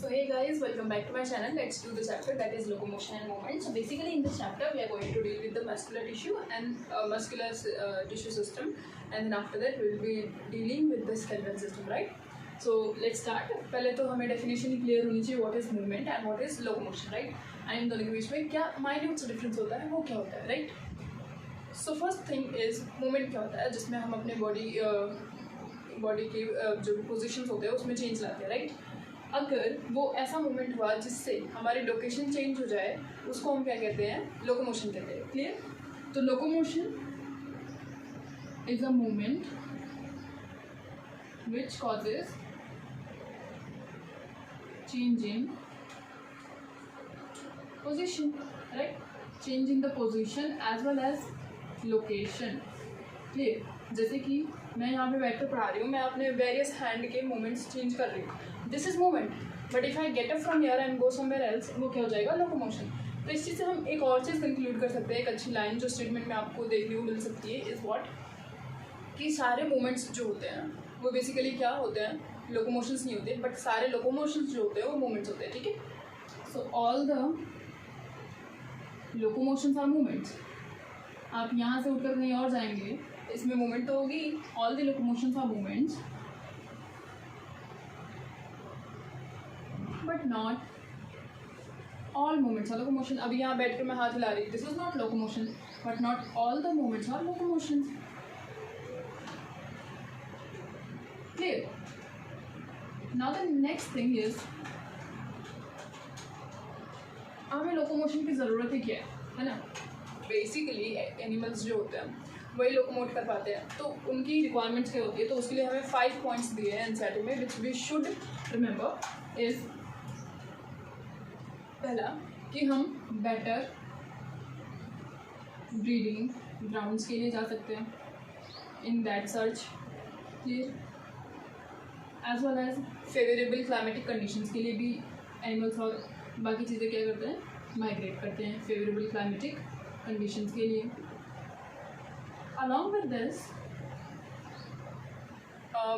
So hey guys, welcome back to my channel. Let's do the chapter that is locomotion and movement. So basically in this chapter we are going to deal with the muscular tissue and muscular tissue system, and then after that we will be dealing with the skeletal system, right? So let's start. पहले तो हमें definition clear होनी चाहिए what is movement and what is locomotion, right? And इन दोनों के बीच में क्या minute सा difference होता है, वो क्या होता है, right? So first thing is movement क्या होता है, जिसमें हम अपने बॉडी के जो पोजिशंस होते हैं उसमें चेंज लाते हैं, राइट? अगर वो ऐसा मूवमेंट हुआ जिससे हमारी लोकेशन चेंज हो जाए, उसको हम क्या कहते हैं? लोकोमोशन कहते हैं। क्लियर? तो locomotion is a movement which causes change in position, right? Change in the position as well as location. Clear? जैसे कि मैं यहाँ पे बैठ कर पढ़ा रही हूँ, मैं अपने वेरियस हैंड के मूवमेंट्स चेंज कर रही हूँ, this is movement. But if I get up from here and go somewhere else, वो क्या हो जाएगा? लोकोमोशन। तो इस चीज़ से हम एक और चीज़ कंक्लूड कर सकते हैं, एक अच्छी लाइन जो स्टेटमेंट में आपको देखने को मिल सकती है इज़ व्हाट, कि सारे मूवमेंट्स जो होते हैं वो बेसिकली क्या होते हैं? लोकोमोशंस नहीं होते, बट सारे लोकोमोशंस जो होते हैं वो मूवमेंट्स होते हैं, ठीक है? So all the locomotions are movements. आप यहाँ से उठकर कहीं और जाएंगे, इसमें मूवमेंट तो होगी। All the locomotions are movements but not all movements are locomotion. अभी यहाँ बैठ कर मैं हाथ हिला रही हूँ, this is not locomotion, but not all the movements are locomotion. Clear? Now the next thing is, हमें लोकोमोशन की ज़रूरत ही क्या है ना? बेसिकली एनिमल्स जो होते हैं वही लोकोमोट कर पाते हैं, तो उनकी रिक्वायरमेंट्स क्या होती है? तो उसके लिए हमें 5 पॉइंट्स दिए हैं एनसीईआरटी में, which we should remember. Is पहला कि हम बेटर ब्रीडिंग ग्राउंड्स के लिए जा सकते हैं, in that search. Clear? As well as favourable climatic conditions के लिए भी एनिमल्स और बाकी चीज़ें क्या करते हैं? माइग्रेट करते हैं फेवरेबल क्लाइमेटिक कंडीशंस के लिए। अलॉन्ग विद दिस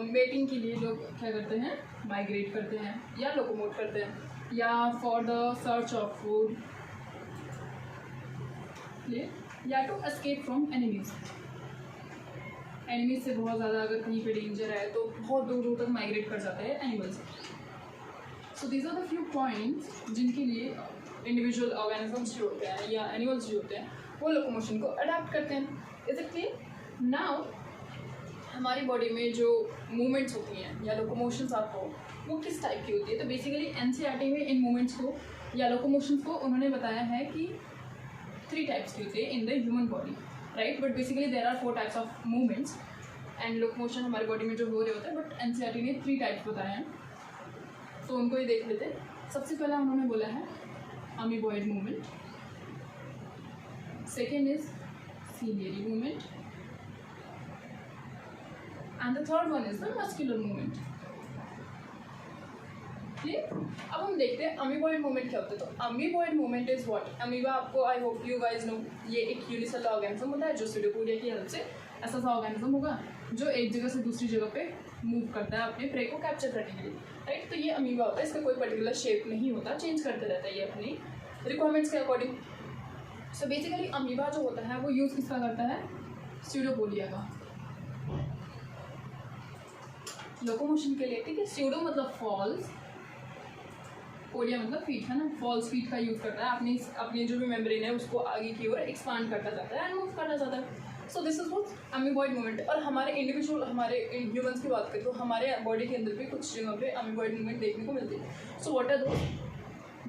मेटिंग के लिए लोग क्या करते हैं? माइग्रेट करते हैं या लोकोमोट करते हैं, या for the search of food, या to escape from enemies. Enemies से बहुत ज़्यादा अगर कहीं पे डेंजर है तो बहुत दूर दूर तक माइग्रेट कर जाते हैं animals. So these are the few points जिनके लिए इंडिविजुअल ऑर्गेनिजम्स जो होते हैं या एनिमल्स जो होते हैं वो लोकोमोशन को अडैप्ट करते हैं। Is it clear? नाउ हमारी बॉडी में जो मूवमेंट्स होती हैं या लोकोमोशंस आपको, वो किस टाइप की होती है? तो बेसिकली एनसीईआरटी में इन मूवमेंट्स को या लोकोमोशंस को उन्होंने बताया है कि 3 टाइप्स की होती है in the human body, right? But basically there are 4 types of movements and locomotion हमारी बॉडी में जो हो रहे होते हैं, बट एनसीईआरटी ने 3 टाइप्स बताए हैं, तो उनको ही देख लेते हैं। सबसे पहला उन्होंने बोला है amoeboid movement, second is ciliary movement, and the third one is the muscular movement. ठीक? अब हम देखते हैं अमीबॉइड मूवमेंट क्या होता है। तो amoeboid movement is what? Amoeba आपको, I hope you guys know, ये एक यूनिसेलुलर ऑर्गेनिज्म होता है जो सीडोपोडिया की हेल्प से ऐसा सा ऑर्गेनिज्म होगा जो एक जगह से दूसरी जगह पे मूव करता है अपने प्रे को कैप्चर करने के लिए, राइट? तो ये अमीबा होता है, इसका कोई पर्टिकुलर शेप नहीं होता, चेंज करते रहता है ये अपनी रिक्वायरमेंट्स के अकॉर्डिंग। सो बेसिकली अमीबा जो होता है वो यूज़ किसका करता है? सीडोपोडिया का, लोकोमोशन के लिए, ठीक है? स्यूडो मतलब फॉल्स, पोडिया मतलब फीट, है ना? फॉल्स फीट का यूज़ करता है, अपनी जो भी मेम्ब्रेन है उसको आगे की ओर एक्सपांड करता जाता है एंड मूव करना चाहता है। सो this is what amoeboid movement. और हमारे इंडिविजुअल, हमारे ह्यूमंस की बात करें तो हमारे बॉडी के अंदर भी कुछ जगह पे अमीबॉइड मूवमेंट देखने को मिलती है। सो व्हाट आर दो?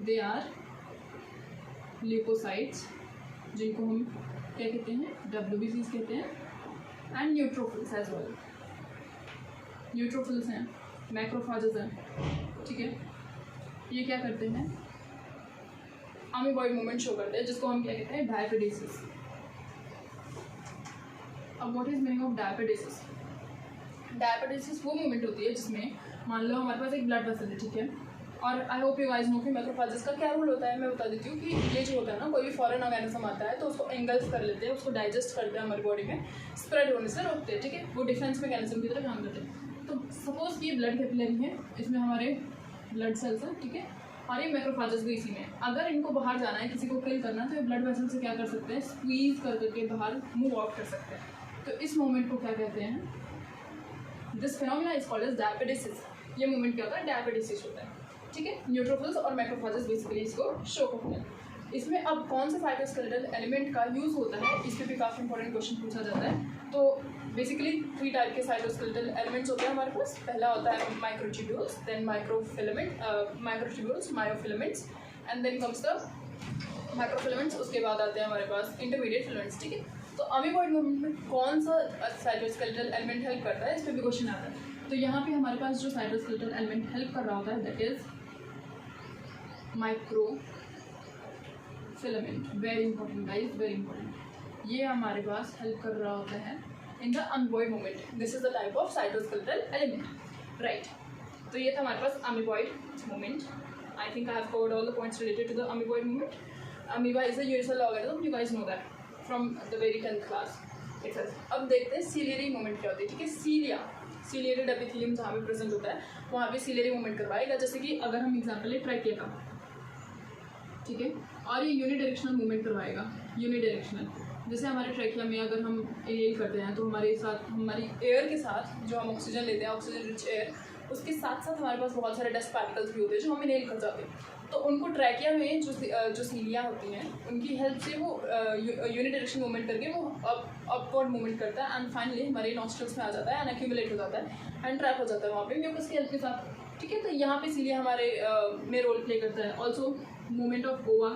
दे आर ल्यूकोसाइट्स, जिनको हम क्या कहते हैं? WBCs कहते हैं, and neutrophils as well. Neutrophils हैं, मैक्रोफाजेस हैं, ठीक है? ये क्या करते हैं? अमीबॉइड मूवमेंट शो करते हैं, जिसको हम क्या कहते हैं? डायपेडेसिस। अब what is meaning of diapedesis? Diapedesis वो मूवमेंट होती है जिसमें मान लो हमारे पास एक ब्लड वेसल है, ठीक है? और I hope you guys know कि मैक्रोफेजेस का क्या रोल होता है। मैं बता देती हूँ कि ये जो होता है ना, कोई भी फॉरेन ऑर्गेनिज्म आता है तो उसको एंगल्फ कर लेते हैं, उसको डाइजेस्ट करते हैं, हमारी बॉडी में स्प्रेड होने से रोकते हैं, ठीक है? वो डिफेंस मैकेनिज्म की तरह काम करते हैं। तो सपोज कि ये ब्लड कैपिलरी है, इसमें हमारे ब्लड सेल्स हैं, ठीक है, और ये मैक्रोफेजेस भी इसी में। अगर इनको बाहर जाना है, किसी को किल करना है, तो ये ब्लड वेसल से क्या कर सकते हैं, स्क्वीज कर करके बाहर मूव आउट कर सकते हैं। तो इस मोमेंट को क्या कहते हैं, this phenomena is called as diapedesis. ये मोमेंट क्या होता है, डायपेटिसिस होता है, ठीक है। न्यूट्रोफिल्स और मैक्रोफेजेस बेसिकली इसको शो करते हैं। इसमें अब कौन से साइटोस्केलेटल एलिमेंट का यूज़ होता है, इस पर भी काफ़ी इंपॉर्टेंट क्वेश्चन पूछा जाता है। तो बेसिकली 3 टाइप के साइटोस्केलेटल एलिमेंट्स होते हैं हमारे पास। पहला होता है microtubules, then microtubules, myofilaments, and then comes the microfilaments. उसके बाद आते हैं हमारे पास इंटरमीडिएट फिलामेंट्स, ठीक है। तो अमीबॉइड मूवमेंट में कौन सा साइटोस्केलेटल एलिमेंट हेल्प करता है, इस पर भी क्वेश्चन आता है। तो यहाँ पे हमारे पास जो साइटोस्केलेटल एलिमेंट हेल्प कर रहा होता है that is micro filament. Very important guys, very important. ये हमारे पास हेल्प कर रहा होता है in the amoeboid movement. This is the type of cytoskeletal element, right. तो ये था हमारे पास amoeboid movement. I think I have covered all the points related to the amoeboid movement. Amoeba is a universal organism, you guys know that from the very 10th class itself. अब देखते हैं ciliary movement क्या होती है, ठीक है। Ciliated epithelium जहाँ पे प्रेजेंट होता है वहाँ पे सीलियरी मूवमेंट करवाएगा। जैसे कि अगर हम एग्जाम्पल ले ट्रैकिया का, ठीक है, और ये यूनिडायरेक्शनल मूवमेंट करवाएगा। यूनिडायरेक्शनल, जैसे हमारे ट्रैकिया में अगर हम इनहेल करते हैं तो हमारे साथ, हमारी एयर के साथ जो हम ऑक्सीजन लेते हैं, ऑक्सीजन रिच एयर, उसके साथ साथ हमारे पास बहुत सारे डस्ट पार्टिकल्स भी होते हैं जो हम इनहेल कर जाते हैं। तो उनको ट्रैकिया में जो सीलिया होती हैं उनकी हेल्प से वो यूनिडायरेक्शन मूवमेंट करके वो अपवर्ड मूवमेंट करता है एंड फाइनली हमारे नॉस्ट्रल्स में आ जाता है एंड एक्यूमुलेट हो जाता है एंड ट्रैप हो जाता है वहाँ पे म्यूकस की हेल्प के साथ, ठीक है। तो यहाँ पे सीलिया हमारे में रोल प्ले करता है। ऑल्सो मूवमेंट ऑफ ओवा,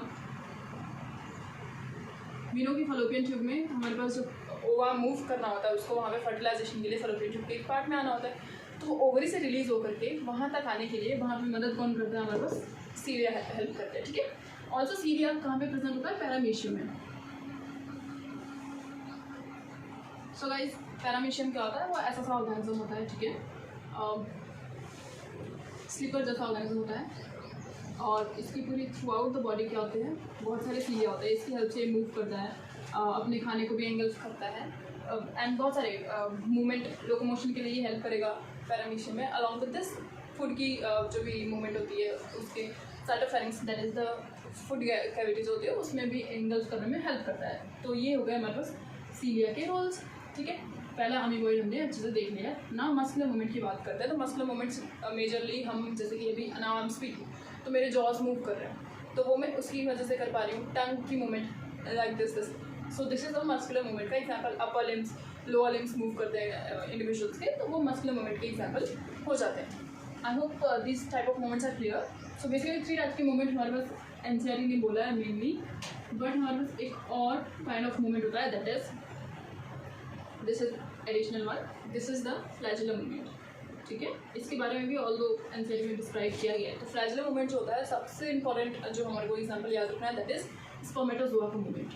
मीनो की फलोपियन ट्यूब में हमारे पास जो ओवा मूव करना होता है उसको वहाँ पे फर्टिलाइजेशन के लिए फलोपियन ट्यूब के एक पार्ट में आना होता है। तो ओवरी से रिलीज होकर के वहाँ तक आने के लिए वहाँ पे मदद कौन करता है, हमारे पास सीलिया हेल्प करते हैं, ठीक है। ऑल्सो सीलिया कहाँ पे प्रेजेंट होता है, पैरामीशियम में। सो गाइस, पैरामीशियम क्या होता है, वो ऐसा सा ऑर्गेनिज्म होता है, ठीक है, स्लीपर जैसा ऑर्गेनिज्म होता है और इसकी पूरी थ्रू आउट द बॉडी क्या होते हैं, बहुत सारे सीलिया होते हैं। इसकी हेल्प से मूव करता है, अपने खाने को भी एंगल्स करता है एंड बहुत सारे मूवमेंट लोकोमोशन के लिए ये हेल्प करेगा पैरामीशियम में। अलॉन्ग विद दिस फूड की जो भी मूवमेंट होती है उसके cytopharynx, that is the food cavities होती है, उसमें भी एंगल्स करने में हेल्प करता है। तो ये हो गए हमारे पास सीलिया के रोल्स, ठीक है। पहला अमीबॉइड हमने अच्छे से देख लिया ना। मस्कुलर मूवमेंट की बात करते हैं तो मस्कुलर मूवमेंट्स मेजरली हम, जैसे कि अभी नाउ आई एम स्पीकिंग तो मेरे जॉज मूव कर रहे हैं तो वो मैं उसकी वजह से कर पा रही हूँ। टंग की movement like this, so this is the muscular movement का example. Upper limbs, lower limbs move करते हैं इंडिविजुअल्स के, तो वो मस्कुलर मूवमेंट के एग्जाम्पल हो जाते हैं। I hope this type of movements are clear. So basically 3 type के मूवमेंट हमारे पास एनसीईआरटी ने बोला है मेनली, बट हमारे पास एक और काइंड ऑफ मूवमेंट होता है that is, this is additional one, this is the flagellar movement, ठीक है। इसके बारे में भी ऑल दो एनसीईआरटी में डिस्क्राइब किया गया है। तो फ्लैजुलर मूवमेंट जो होता है सबसे इंपॉर्टेंट जो हमारे को एग्जाम्पल याद रखना है दैट इज स्पर्मेटोजोआ का मूवमेंट।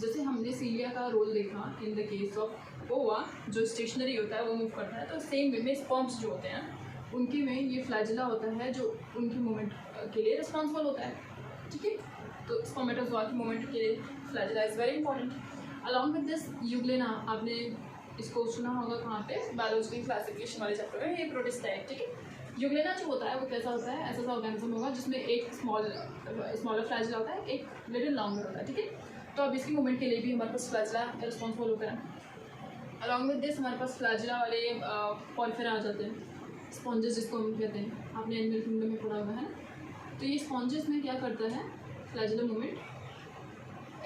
जैसे हमने सीलिया का रोल देखा इन द केस ऑफ ओवा, जो स्टेशनरी होता है वो मूव करता है, तो सेम वे में स्पर्म्स जो होते हैं उनके में ये फ्लैजिला होता है जो उनकी मूवमेंट के लिए रिस्पॉन्सिबल होता है, ठीक है। तो स्पर्मेटोजोआ की मूवमेंट के लिए flagella is very important. Along with this euglena, आपने इसको सुना होगा कहाँ पे, बायोलॉजिकल क्लासिफिकेशन वाले चैप्टर में, ये प्रोटिस्टा है, ठीक है। यूग्लेना जो होता है वो कैसा होता है, ऐसा सा ऑर्गेनिज्म होगा जिसमें एक स्मॉलर फ्लैजिला होता है, एक लिटिल लॉन्गर होता है, ठीक है। तो अब इसकी मूवमेंट के लिए भी हमारे पास फ्लैजिला रिस्पॉन्सिबल होता है। अलॉन्ग विद दिस हमारे पास फ्लैजिला वाले पॉलिफेरा आ जाते हैं, स्पॉन्जेस जिसको हम कहते हैं, आपने एनिमल किंगडम में पढ़ा हुआ है ना। तो ये स्पॉन्जेस में क्या करता है फ्लैजिला मूवमेंट,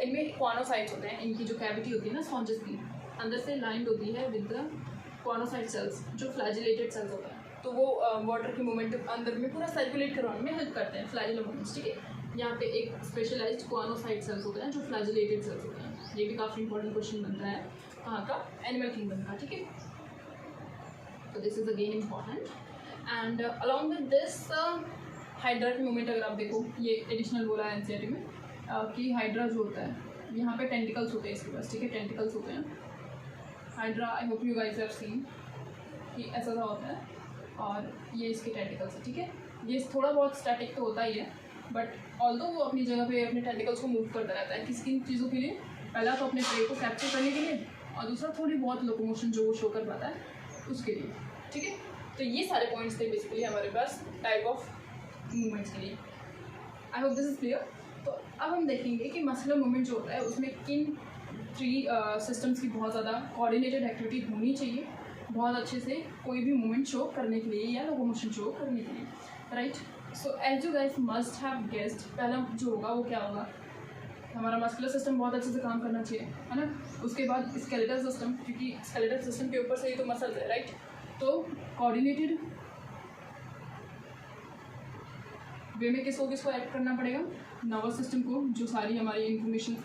इनमें क्वानोसाइट्स होते हैं, इनकी जो कैविटी होती है ना स्पॉन्जेस की, अंदर से लाइंड होती है विद द क्वानोसाइट सेल्स जो फ्लैजिलेटेड सेल्स होता है। तो वो वाटर की मूवमेंट अंदर में पूरा सर्कुलेट करवाने में हेल्प करते हैं फ्लैजिला मूवमेंट्स, ठीक है। यहाँ पे एक स्पेशलाइज्ड क्वानोसाइट सेल्स होते हैं जो फ्लैजिलेटेड सेल्स होते हैं। ये भी काफ़ी इंपॉर्टेंट क्वेश्चन बनता है कहाँ का, एनिमल किंगडम का, ठीक है। तो this is again important. And along with this hydra की मूवमेंट अगर आप देखो, ये एडिशनल बोला है एनसीईआरटी में कि हाइड्रा जो होता है यहाँ पे टेंटिकल्स होते हैं इसके पास, ठीक है, टेंटिकल्स होते हैं hydra. I hope you guys have seen कि ऐसा सा होता है और ये इसके टेंटिकल्स है, ठीक है। ये थोड़ा बहुत स्टैटिक तो होता ही है, बट ऑल्दो वो अपनी जगह पे अपने टेंटिकल्स को मूव करता रहता है। किस किन चीज़ों के लिए, पहला तो अपने प्रे को कैप्चर करने के लिए और दूसरा थोड़ी बहुत लोकोमोशन जो वो शो कर पाता है उसके लिए, ठीक है। तो ये सारे पॉइंट्स थे बेसिकली हमारे पास टाइप ऑफ मूवमेंट्स के लिए। आई होप दिस इज क्लियर। तो अब हम देखेंगे कि मस्कुलर मूवमेंट जो होता है उसमें किन 3 सिस्टम्स की बहुत ज़्यादा कोऑर्डिनेटेड एक्टिविटी होनी चाहिए बहुत अच्छे से कोई भी मूवमेंट शो करने के लिए या लोकोमोशन शो करने के लिए, right. So as you guys must have guessed, पहला जो होगा वो क्या होगा, हमारा मस्कुलर सिस्टम बहुत अच्छे से काम करना चाहिए, है ना। उसके बाद स्केलेटल सिस्टम, क्योंकि स्केलेटल सिस्टम के ऊपर से ही तो मसल्स है, राइट। तो कोऑर्डिनेटेड वे में किसको ऐड करना पड़ेगा, नर्वस सिस्टम को, जो सारी हमारी इंफॉर्मेशन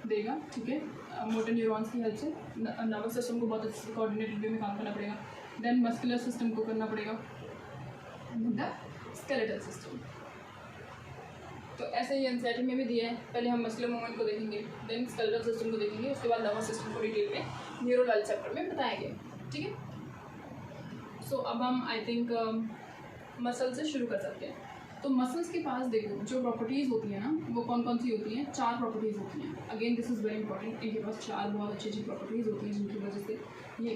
देगा, ठीक है, मोटर न्यूरॉन्स की हेल्प से नर्वस सिस्टम को बहुत अच्छे से कोऑर्डिनेटेड वे में काम करना पड़ेगा। देन मस्कुलर सिस्टम को करना पड़ेगा, द स्केलेटल सिस्टम। तो ऐसे ही एनसीईआरटी में भी दिया है, पहले हम मस्कुलर मूवमेंट को देखेंगे, देन स्केलेटल सिस्टम को देखेंगे, उसके बाद नर्वस सिस्टम को डिटेल में न्यूरो वाले चैप्टर में बताया गया, ठीक है। सो अब हम आई थिंक मसल से शुरू कर सकते हैं। तो मसल्स के पास देखो जो प्रॉपर्टीज़ होती हैं ना, वो कौन कौन सी होती हैं, 4 प्रॉपर्टीज़ होती हैं। Again this is very important, इनके पास 4 बहुत अच्छी अच्छी प्रॉपर्टीज़ होती हैं जिनकी वजह से ये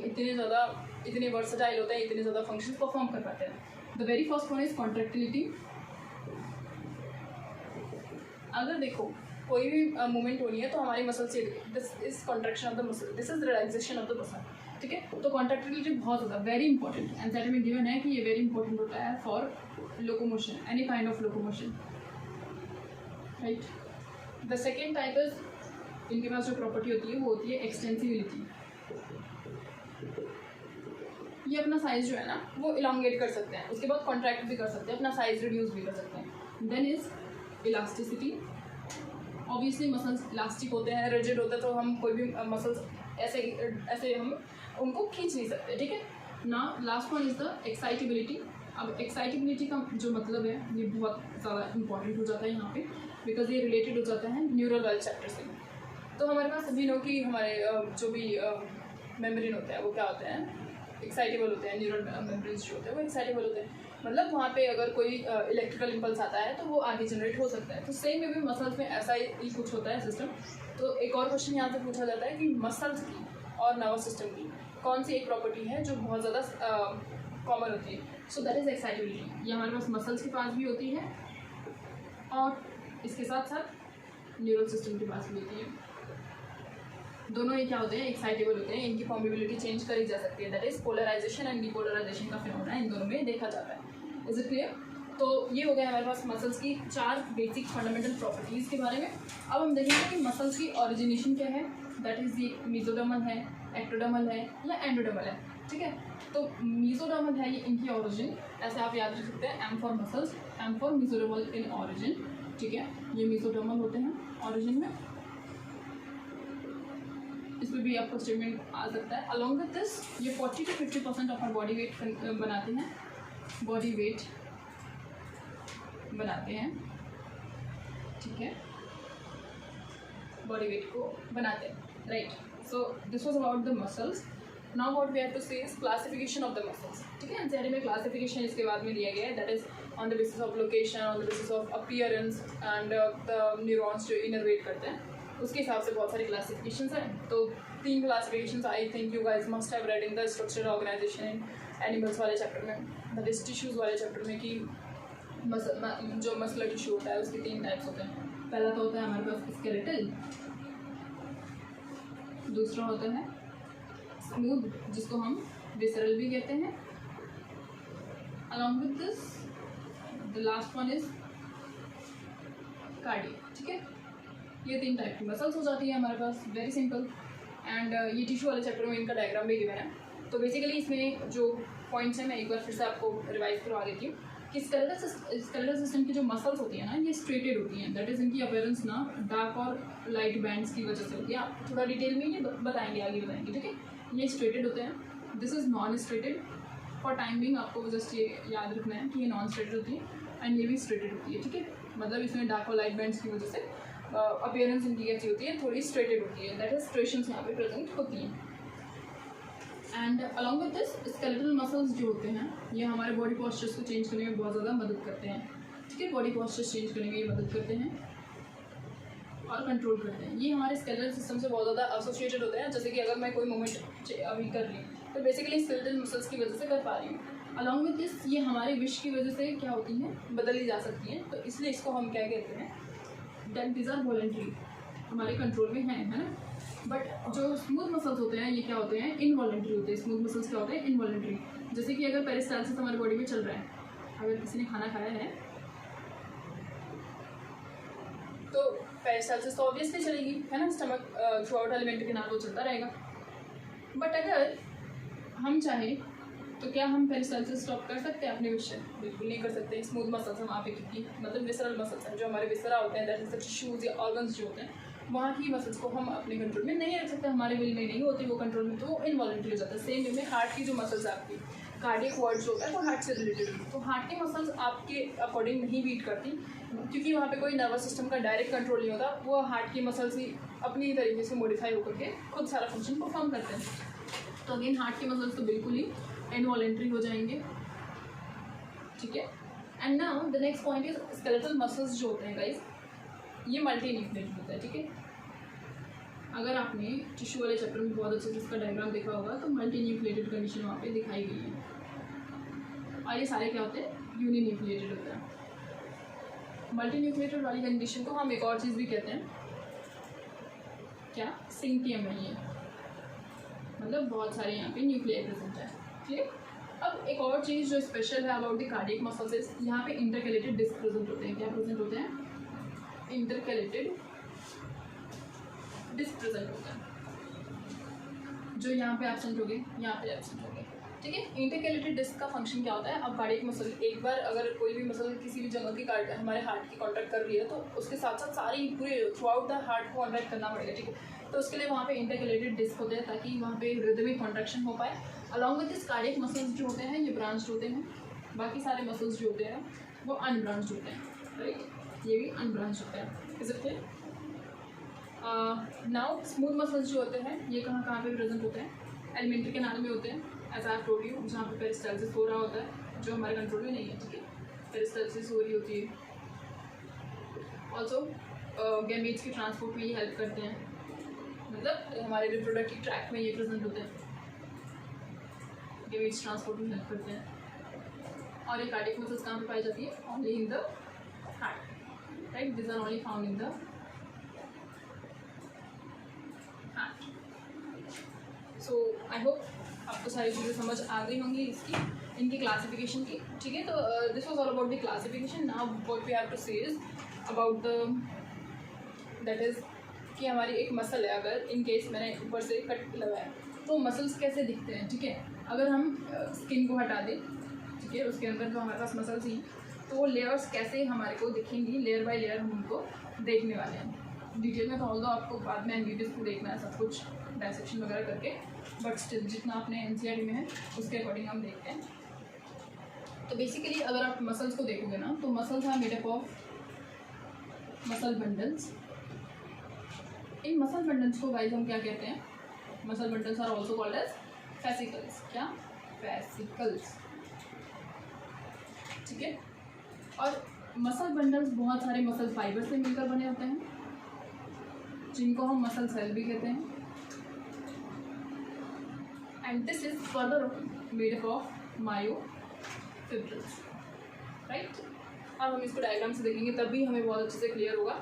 इतने वर्सटाइल होते हैं, इतने ज़्यादा फंक्शंस परफॉर्म कर पाते हैं। The very first one is contractility. अगर देखो कोई भी मूवमेंट होनी है तो हमारी मसल से, this is contraction of the muscle, this is relaxation of the muscle, ठीक है। तो कॉन्ट्रैक्टिलिटी बहुत ज़्यादा वेरी इंपॉर्टेंट एनसीईआरटी में गिवन है कि ये वेरी इंपॉर्टेंट होता है for locomotion, any kind of locomotion, right. The second type is, इनके पास जो प्रॉपर्टी होती है वो होती है एक्सटेंसिबिलिटी। ये अपना साइज जो है ना वो इलांगेट कर सकते हैं, उसके बाद कॉन्ट्रैक्ट भी कर सकते हैं, अपना साइज रिड्यूस भी कर सकते हैं। Then is elasticity. Obviously muscles elastic होते हैं, रिजिड होते हैं, तो हम कोई भी मसल्स ऐसे हम उनको खींच नहीं सकते, ठीक है ना। Last one is the excitability. अब एक्साइटेबिलिटी का जो मतलब है ये बहुत ज़्यादा इंपॉर्टेंट हो जाता है यहाँ पे, बिकॉज ये रिलेटेड हो जाता है न्यूरल वाले चैप्टर से। तो हमारे पास सभी लोग की हमारे जो भी मेम्ब्रेन होते हैं वो क्या होते हैं, एक्साइटेबल होते हैं। न्यूरल मेम्ब्रेन्स जो होते हैं वो एक्साइटेबल होते हैं, मतलब वहाँ पे अगर कोई इलेक्ट्रिकल इम्पल्स आता है तो वो आगे जनरेट हो सकता है। तो सेम में भी मसल्स में ऐसा ही कुछ होता है सिस्टम। तो एक और क्वेश्चन यहाँ से पूछा जाता है कि मसल्स की और नर्वस सिस्टम की कौन सी एक प्रॉपर्टी है जो बहुत ज़्यादा कॉमन होती है। So that is excitability. ये हमारे पास मसल्स के पास भी होती है और इसके साथ साथ न्यूरल सिस्टम के पास भी होती है। दोनों ये क्या होते हैं, एक्साइटेबल होते हैं, इनकी फॉर्मेबिलिटी चेंज करी जा सकती है। That is polarisation and depolarisation का फिनोमेना इन दोनों में देखा जाता है। Is it clear. तो ये हो गया हमारे पास मसल्स की 4 बेसिक फंडामेंटल प्रॉपर्टीज़ के बारे में। अब हम देखेंगे कि मसल्स की ओरिजिनेशन क्या है। दैट इज़ ये मेसोडर्मल है, एक्टोडर्मल है या एंडोडर्मल है, ठीक है। तो मेसोडर्मल है ये इनकी ओरिजिन, ऐसे आप याद रख सकते हैं, M for muscles, M for mesodermal in origin, ठीक है। ये मेसोडर्मल होते हैं ओरिजिन में, इसमें भी आपको स्टेटमेंट आ सकता है। अलॉन्ग विथ दिस ये 40 to 50% of our body weight बनाते हैं, बॉडी वेट बनाते हैं, ठीक है, बॉडी वेट को बनाते हैं, right. So this was about the muscles. Now what we have to say is classification of the muscles, ठीक है। एनसीईआरटी में क्लासिफिकेशन इसके बाद में दिया गया है, that is on the basis of location, on the basis of appearance and the neurons जो इनरवेट करते हैं, उसके हिसाब से बहुत सारी क्लासिफिकेशंस हैं। तो 3 classifications I think you guys must have read in the structural organisation in animals वाले चैप्टर में, दैट इज टिश्यूज़ वाले चैप्टर में, कि जो मसलर टिश्यू होता है उसके 3 टाइप्स होते हैं। पहला तो होता है हमारे पास स्केलेटल, दूसरा होता है स्मूथ जिसको हम विसरल भी कहते हैं, along with this the last one is cardiac, ठीक है। ये 3 टाइप की मसल्स हो जाती है हमारे पास, वेरी सिंपल। एंड ये टिश्यू वाले चैप्टर में इनका डायग्राम भी गिवन है। तो बेसिकली इसमें जो पॉइंट्स हैं मैं एक बार फिर से आपको रिवाइज करवा देती हूँ कि स्केलेटल सिस्टम की जो मसल्स होती हैं ना ये स्ट्रेटेड होती हैं, दैट इज़ इनकी अपीयरेंस ना डार्क और लाइट बैंड्स की वजह से होती है। आप थोड़ा डिटेल में ये बताएंगे, आगे बताएंगे, ठीक है। ये स्ट्रेटेड होते हैं, this is non striated. For time being आपको जस्ट ये याद रखना है कि ये नॉन स्ट्रेटेड होती है एंड ये भी स्ट्रेटेड होती है, ठीक है। मतलब इसमें डार्क और लाइट बैंड्स की वजह से अपीयरेंस इनकी कैसी होती है, थोड़ी स्ट्रेटेड होती है, दैट इज स्ट्रेशंस यहाँ पे प्रेजेंट होती हैं। And along with this skeletal muscles जो होते हैं ये हमारे बॉडी पॉस्चर्स को चेंज करने में बहुत ज़्यादा मदद करते हैं, ठीक है। बॉडी पॉस्चर्स चेंज करने में ये मदद करते हैं और कंट्रोल करते हैं। ये हमारे स्केलेटल सिस्टम से बहुत ज़्यादा एसोसिएटेड होते हैं। जैसे कि अगर मैं कोई मूवमेंट अभी कर रही हूँ तो बेसिकली स्केलेटल मसल्स की वजह से कर पा रही हूँ। अलॉन्ग विद दिस ये हमारे विश की वजह से क्या होती हैं, बदली जा सकती हैं, तो इसलिए इसको हम क्या कहते हैं, दैट दीज आर वॉलेंट्री, हमारे कंट्रोल में है ना। बट जो स्मूथ मसल्स होते हैं ये क्या होते हैं, इनवॉलेंट्री होते हैं। स्मूथ मसल्स क्या होते हैं, इनवॉलेंट्री। जैसे कि अगर पेरिस्टाल्सिस हमारी बॉडी में चल रहा है, अगर किसी ने खाना खाया है तो पेरिस्टाल्सिस तो ऑब्वियसली चलेगी, है ना, stomach through out alimentary canal वो चलता रहेगा। बट अगर हम चाहें तो क्या हम पेरिस्टाल्सिस स्टॉप कर सकते हैं अपने विश से? बिल्कुल नहीं कर सकते। स्मूथ मसल्स हैं वहाँ पे, क्योंकि मतलब विसरल मसल्स हैं, जो हमारे विसरा होते हैं, दैट इज द टिश्यूज या ऑर्गन्स जो होते हैं, वहाँ की मसल्स को हम अपने कंट्रोल में नहीं रख सकते, हमारे विल में नहीं होती वो कंट्रोल में, तो वो इनवॉलेंट्री हो जाता है। सेम वे में हार्ट की जो मसल्स है आपकी, कार्डियक वार्ड जो होता है वो हार्ट से रिलेटेड है, तो हार्ट की मसल्स आपके अकॉर्डिंग नहीं बीट करती, क्योंकि वहाँ पे कोई नर्वस सिस्टम का डायरेक्ट कंट्रोल नहीं होता, वो हार्ट की मसल्स ही अपनी तरीके से मॉडिफाई होकर के खुद सारा फंक्शन परफॉर्म करते हैं। तो अगेन हार्ट की मसल्स तो बिल्कुल ही इनवॉलेंट्री हो जाएंगे, ठीक है। And now the next point is skeletal muscles जो होते हैं गाइस, ये मल्टी न्यूक्लिएटेड होता है, ठीक है। अगर आपने टिश्यू वाले चैप्टर में बहुत अच्छे से इसका डायग्राम देखा होगा तो मल्टी न्यूक्लिएटेड कंडीशन वहाँ पे दिखाई गई है, और ये सारे क्या होते हैं, यूनि न्यूक्लिएटेड होते हैं। मल्टी न्यूक्लिएटेड वाली कंडीशन को हम एक और चीज़ भी कहते हैं, क्या, सिंकियम है ये, मतलब बहुत सारे यहाँ पे न्यूक्लियर प्रेजेंट है, ठीक। अब एक और चीज़ जो स्पेशल है अबाउट द कार्डियक मसल्स, यहाँ पे इंटरकैलेटेड डिस्क प्रेजेंट होते हैं। क्या प्रेजेंट होते हैं, इंटरकैलेटेड डिस्क प्रेजेंट होता है, जो यहाँ पे एब्सेंट हो गए, यहाँ पे एब्सेंट हो गए, ठीक है। इंटरकैलेटेड डिस्क का फंक्शन क्या होता है, अब कार्डियक मसल, एक बार अगर कोई भी मसल किसी भी जगह की हमारे हार्ट की कॉन्ट्रैक्ट कर रही है, तो उसके साथ साथ सारी पूरे थ्रू आउट द हार्ट को कॉन्ट्रैक्ट करना पड़ेगा, ठीक है। तो उसके लिए वहाँ पे इंटरकैलेटेड डिस्क होते हैं, ताकि वहाँ पे रिदमिक कॉन्ट्रैक्शन हो पाए। Along with this cardiac muscles जो होते हैं ये ब्रांच्ड होते हैं, बाकी सारे मसल्स जो होते हैं वो अनब्रांच्ड होते हैं, राइट, ये भी अनब्रांच्ड होते हैं। Is it clear? Now smooth muscles जो होते हैं ये कहाँ पे प्रेजेंट होते हैं, एलिमेंट्री कैनाल में होते हैं, एज आई टोल्ड यू, जहाँ पे पेरिस्टाल्सिस हो रहा होता है, जो हमारे कंट्रोल में नहीं है, ठीक है। पेरिस्टाल्सिस हो रही होती है। ऑल्सो गैमीट्स की ट्रांसपोर्ट में ये हेल्प करते हैं, मतलब हमारे रिप्रोडक्टिव ट्रैक में ये प्रेजेंट होते हैं, गैमीट्स ट्रांसपोर्ट में हेल्प करते हैं। और ये कार्डियक मसल्स कहाँ पे पाई जाती है, only in the heart, right, this are only found in the heart. So I hope आपको सारी चीज़ें समझ आ गई होंगी इसकी, इनकी क्लासिफिकेशन की, ठीक है। तो this was all about the classification. Now what we have to say is about the, that is कि हमारी एक मसल है, अगर इन केस मैंने ऊपर से कट लगाया तो मसल्स कैसे दिखते हैं, ठीक है। अगर हम स्किन को हटा दें, ठीक है, उसके अंदर जो हमारे पास मसल्स हैं तो वो लेयर्स कैसे हमारे को दिखेंगी, लेयर बाय लेयर हम उनको देखने वाले हैं डिटेल में। तो ऑल्दो आपको बाद में वीडियोज़ को देखना है सब कुछ डायसेक्शन वगैरह करके, बट स्टिल जितना अपने एनसीईआरटी में है उसके अकॉर्डिंग हम देखते हैं। तो बेसिकली अगर आप मसल्स को देखोगे ना, तो muscles are made up of muscle bundles. इन मसल बंडल्स को गाइस हम क्या कहते हैं, muscle bundles are also called as fascicles. क्या, फेसिकल्स, ठीक है। और मसल बंडल्स बहुत सारे मसल फाइबर से मिलकर बने होते हैं, जिनको हम मसल सेल भी कहते हैं, and this is further made up of myofibrils, right. अब हम इसको डायग्राम से देखेंगे तभी हमें बहुत अच्छे से क्लियर होगा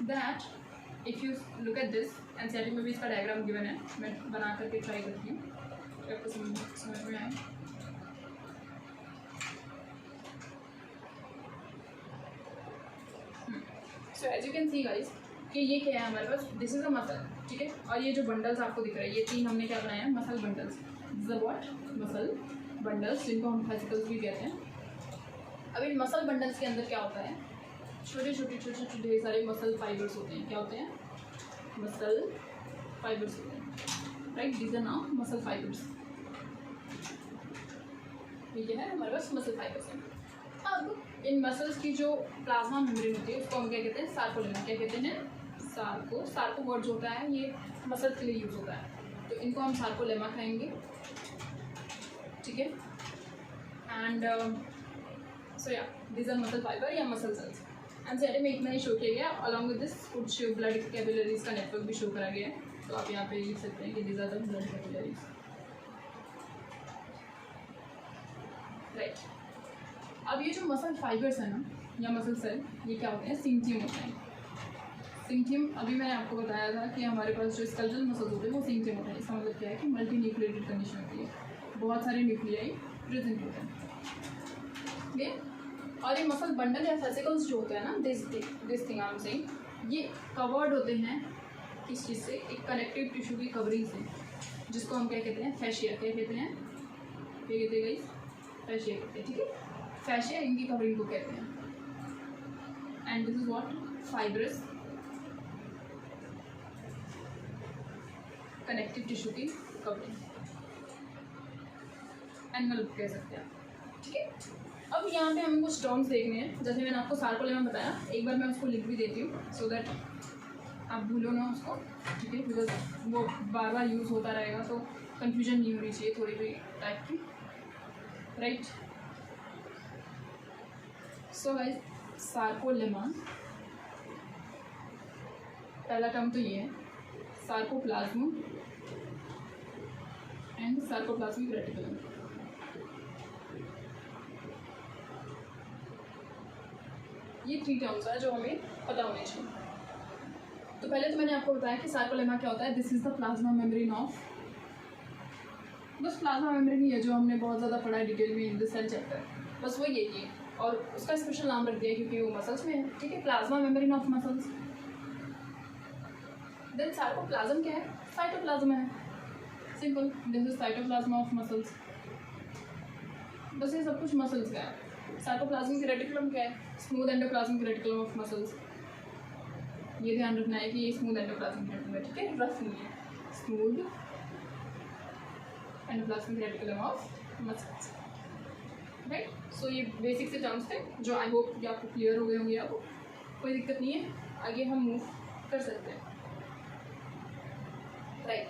that if you look at this, NCERT में भी इसका डायग्राम गिवन है, मैं बना करके ट्राई करती हूँ आपको समझ में आए। So as you can see guys कि ये क्या है हमारे पास, दिस इज अ मसल, ठीक है। और ये जो बंडल्स आपको दिख रहे हैं, ये तीन हमने क्या बनाया है, muscle bundles. This is what, muscle bundles, जिनको हम फेसिकल्स भी कहते हैं। अब इन मसल बंडल्स के अंदर क्या होता है, छोटे छोटे ढेर सारे मसल फाइबर्स होते हैं। क्या होते हैं, मसल फाइबर्स होते हैं, right, these are now muscle fibres. ये है हमारे पास मसल फाइबर्स हैं। अब इन मसल्स की जो प्लाज्मा मेम्ब्रेन होती है उसको हम क्या कहते हैं, सार्कोलेमा। क्या कहते हैं, सार्को वर्ड जो होता है ये मसल के लिए यूज होता है, तो इनको हम सार्कोलेमा कहेंगे, ठीक है। एंड सो या दिस आर मसल फाइबर या मसल सेल्स। एनसीईआरटी में इतना ही शो किया गया, अलॉन्ग विद दिस कुछ ब्लड कैपिलरीज का नेटवर्क भी शो करा गया है, तो आप यहाँ पे लिख सकते हैं कि this are the blood capillaries. अब ये जो मसल फाइबर्स है ना या मसल सेल, ये क्या होते हैं, सिंथियम होते हैं। सिंथियम, अभी मैंने आपको बताया था कि हमारे पास जो स्केलेटल मसल्स होते हैं वो सिंथियम होते हैं। इसका मतलब क्या है कि मल्टी न्यूक्लिएटेड कंडीशन होती है, बहुत सारे न्यूक्लियाई प्रेजेंट होते हैं। ठीक है, और ये मसल बंडल या फेसिकल्स जो होते हैं ना, this thing I am saying, ये कवर्ड होते हैं किस चीज़ से, एक कनेक्टिव टिश्यू की कवरिंग से, जिसको हम क्या कहते हैं, फैशिया। क्या कहते हैं, क्या कहते हैं गाइस, फैशिया कहते हैं। ठीक है, फैशिया इनकी कवरिंग को कहते हैं। And this is what, fibrous connective tissue की कवरिंग, एनवल्प कह सकते हैं। ठीक है, अब यहाँ पे हमें कुछ टर्म्स देखने हैं। जैसे मैंने आपको सार्कोलेमा बताया, एक बार मैं उसको लिख भी देती हूँ सो दैट आप भूलो ना उसको। ठीक है, बिकॉज वो बार बार यूज़ होता रहेगा तो कंफ्यूजन नहीं होनी चाहिए थोड़ी भी टाइप की, राइट। सो गाइस, सार्कोलेमा, पहला टर्म तो ये है, सार्कोप्लाज्म एंड सार्कोप्लाज्मिक रेटिकुलम। ये 3 टर्म्स हैं जो हमें पता होने चाहिए। तो पहले तो मैंने आपको बताया कि सार्कोलेमा क्या होता है। This is the plasma membrane of, बस प्लाज्मा मेम्ब्रेन ही है जो हमने बहुत ज़्यादा पढ़ा है डिटेल में इन द सेल चैप्टर, बस वो यही है। और उसका स्पेशल नाम रख दिया क्योंकि वो मसल्स में है। ठीक है, plasma membrane of muscles. Then sarcoplasm क्या है, साइटोप्लाज्म है, simple. This is cytoplasm of muscles, बस ये सब कुछ मसल्स का है। सार्कोप्लाज्मिक रेटिकुलम क्या है, smooth endoplasmic reticulum of muscles. ये ध्यान रखना है कि ये स्मूथ एंडोप्लाज्मिक रेटिकुलम है, ठीक है, रफ नहीं है, smooth endoplasmic reticulum of muscles, right. So ये बेसिक से टर्म्स थे जो आई होप कि आपको क्लियर हो गए होंगे। आपको कोई दिक्कत नहीं है, आगे हम मूव कर सकते हैं, राइट।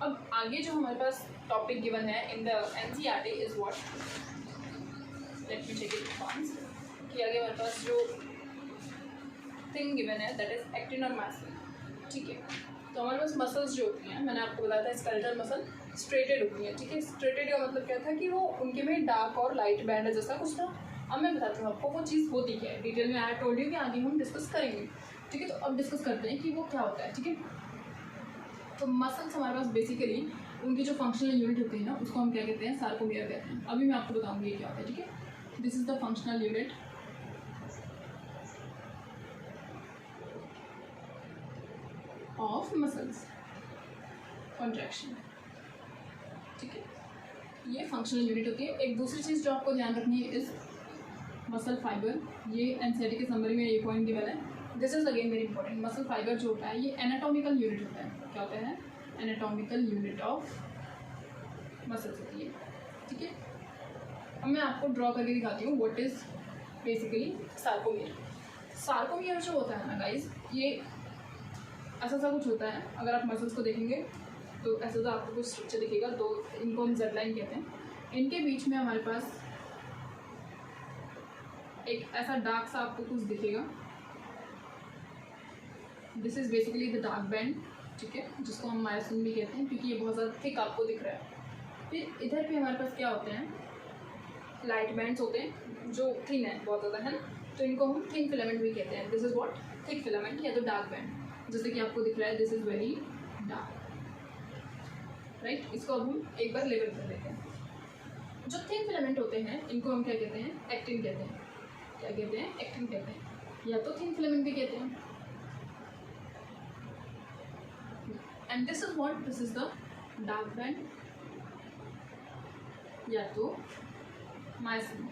अब आगे जो हमारे पास टॉपिक गिवन है in the NCERT is what, let me take it once, कि आगे हमारे पास जो थिंग गिवन है दैट इज एक्टिन और मायोसिन। ठीक है, तो हमारे पास मसल्स जो होती हैं, मैंने आपको बताया था स्केलेटल मसल स्ट्रेटेड होती हैं। ठीक है, स्ट्रेटेड का मतलब क्या था कि वो उनके में डार्क और लाइट बैंड जैसा कुछ था। अब मैं बताती हूँ आपको वो चीज़ होती क्या है, डिटेल में आई टोल्ड यू कि आगे हम डिस्कस करेंगे। ठीक है, तो अब डिस्कस करते हैं कि वो क्या होता है। ठीक है, तो मसल्स हमारे पास बेसिकली उनकी जो फंक्शनल यूनिट होती है ना, उसको हम क्या कहते हैं, सार्कोमियर कहते हैं। अभी मैं आपको बताऊंगी ये क्या होता है। ठीक है, this is the functional unit of muscles contraction. ठीक है, ये फंक्शनल यूनिट होती है। एक दूसरी चीज़ जो आपको ध्यान रखनी है इज मसल फाइबर। ये एनसीईआरटी के समरी में ये पॉइंट गिवन है। This is again very important. Muscle fibre जो होता है ये एनाटॉमिकल यूनिट होता है। क्या होता है, एनाटॉमिकल यूनिट ऑफ मसल्स होती है। ठीक है, अब मैं आपको ड्रॉ करके दिखाती हूँ what is basically sarcomere. Sarcomere जो होता है ना गाइज, ये ऐसा सा कुछ होता है। अगर आप मसल्स को देखेंगे तो ऐसा सा आपको कुछ स्ट्रक्चर दिखेगा। दो, इनको हम जेड लाइन कहते हैं। इनके बीच में हमारे पास एक ऐसा डार्क सा आपको कुछ दिखेगा। This is basically the dark band. ठीक है, जिसको हम मायोसिन भी कहते हैं क्योंकि ये बहुत ज़्यादा थिक आपको दिख रहा है। फिर इधर पे हमारे पास क्या होते हैं, लाइट बैंड्स होते हैं जो थिन है बहुत ज़्यादा, है ना, तो इनको हम थिन फिलामेंट भी कहते हैं। This is what, thick filament या तो डार्क बैंड, जैसे कि आपको दिख रहा है। This is very dark, right. इसको अब हम एक बार लेबल कर लेते हैं। जो थिन फिलामेंट होते हैं इनको हम क्या कहते हैं, एक्टिन कहते हैं। क्या कहते हैं, एक्टिन कहते हैं, या तो थिन फिलामेंट भी कहते हैं। And this is what, this is the dark band या तो मायोसिन।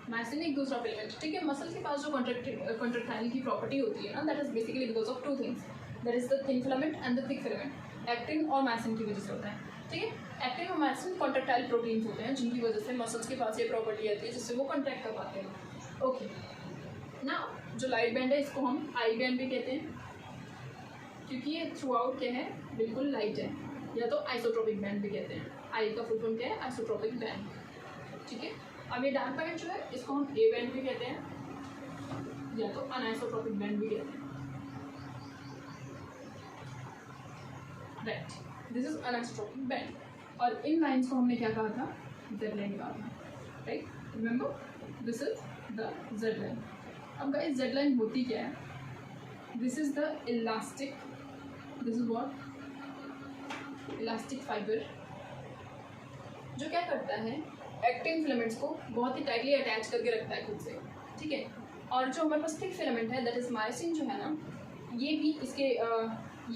मायोसिन एक दूसरा फिलामेंट। ठीक है, मसल के पास जो कॉन्ट्रैक्टाइल की प्रॉपर्टी होती है ना, that is basically because of two things, that is the thin filament and the thick filament. Actin और मायोसिन की वजह से होता है। ठीक है, एक्टिन और मायोसिन कॉन्ट्रैक्टाइल प्रोटीन्स होते हैं जिनकी वजह से मसल्स के पास ये प्रॉपर्टी आती है जिससे वो कॉन्ट्रैक्ट कर पाते हैं। ओके ना, जो लाइट बैंड है इसको हम आई बैंड भी कहते हैं क्योंकि ये थ्रू आउट क्या है, बिल्कुल लाइट है, या तो आइसोट्रोपिक बैंड भी कहते हैं। आई का फुल फॉर्म क्या है, आइसोट्रोपिक बैंड। ठीक है, अब ये डार्क बैंड जो है इसको हम ए बैंड भी कहते हैं या तो अनआइसोट्रोपिक बैंड भी कहते हैं, राइट, दिस इज अनआइसोट्रोपिक बैंड। और इन लाइन्स को हमने क्या कहा था, जेड लाइन कहा था, right, remember this is the Z line. अब गाइस जेड लाइन होती क्या है, this is the elastic, this is what, elastic fibre, जो क्या करता है, एक्टिन फिलामेंट्स को बहुत ही टाइटली अटैच करके रखता है खुद से, ठीक है। और जो हमारे पास थिक फिलामेंट है दैट इज मायोसिन जो है ना, ये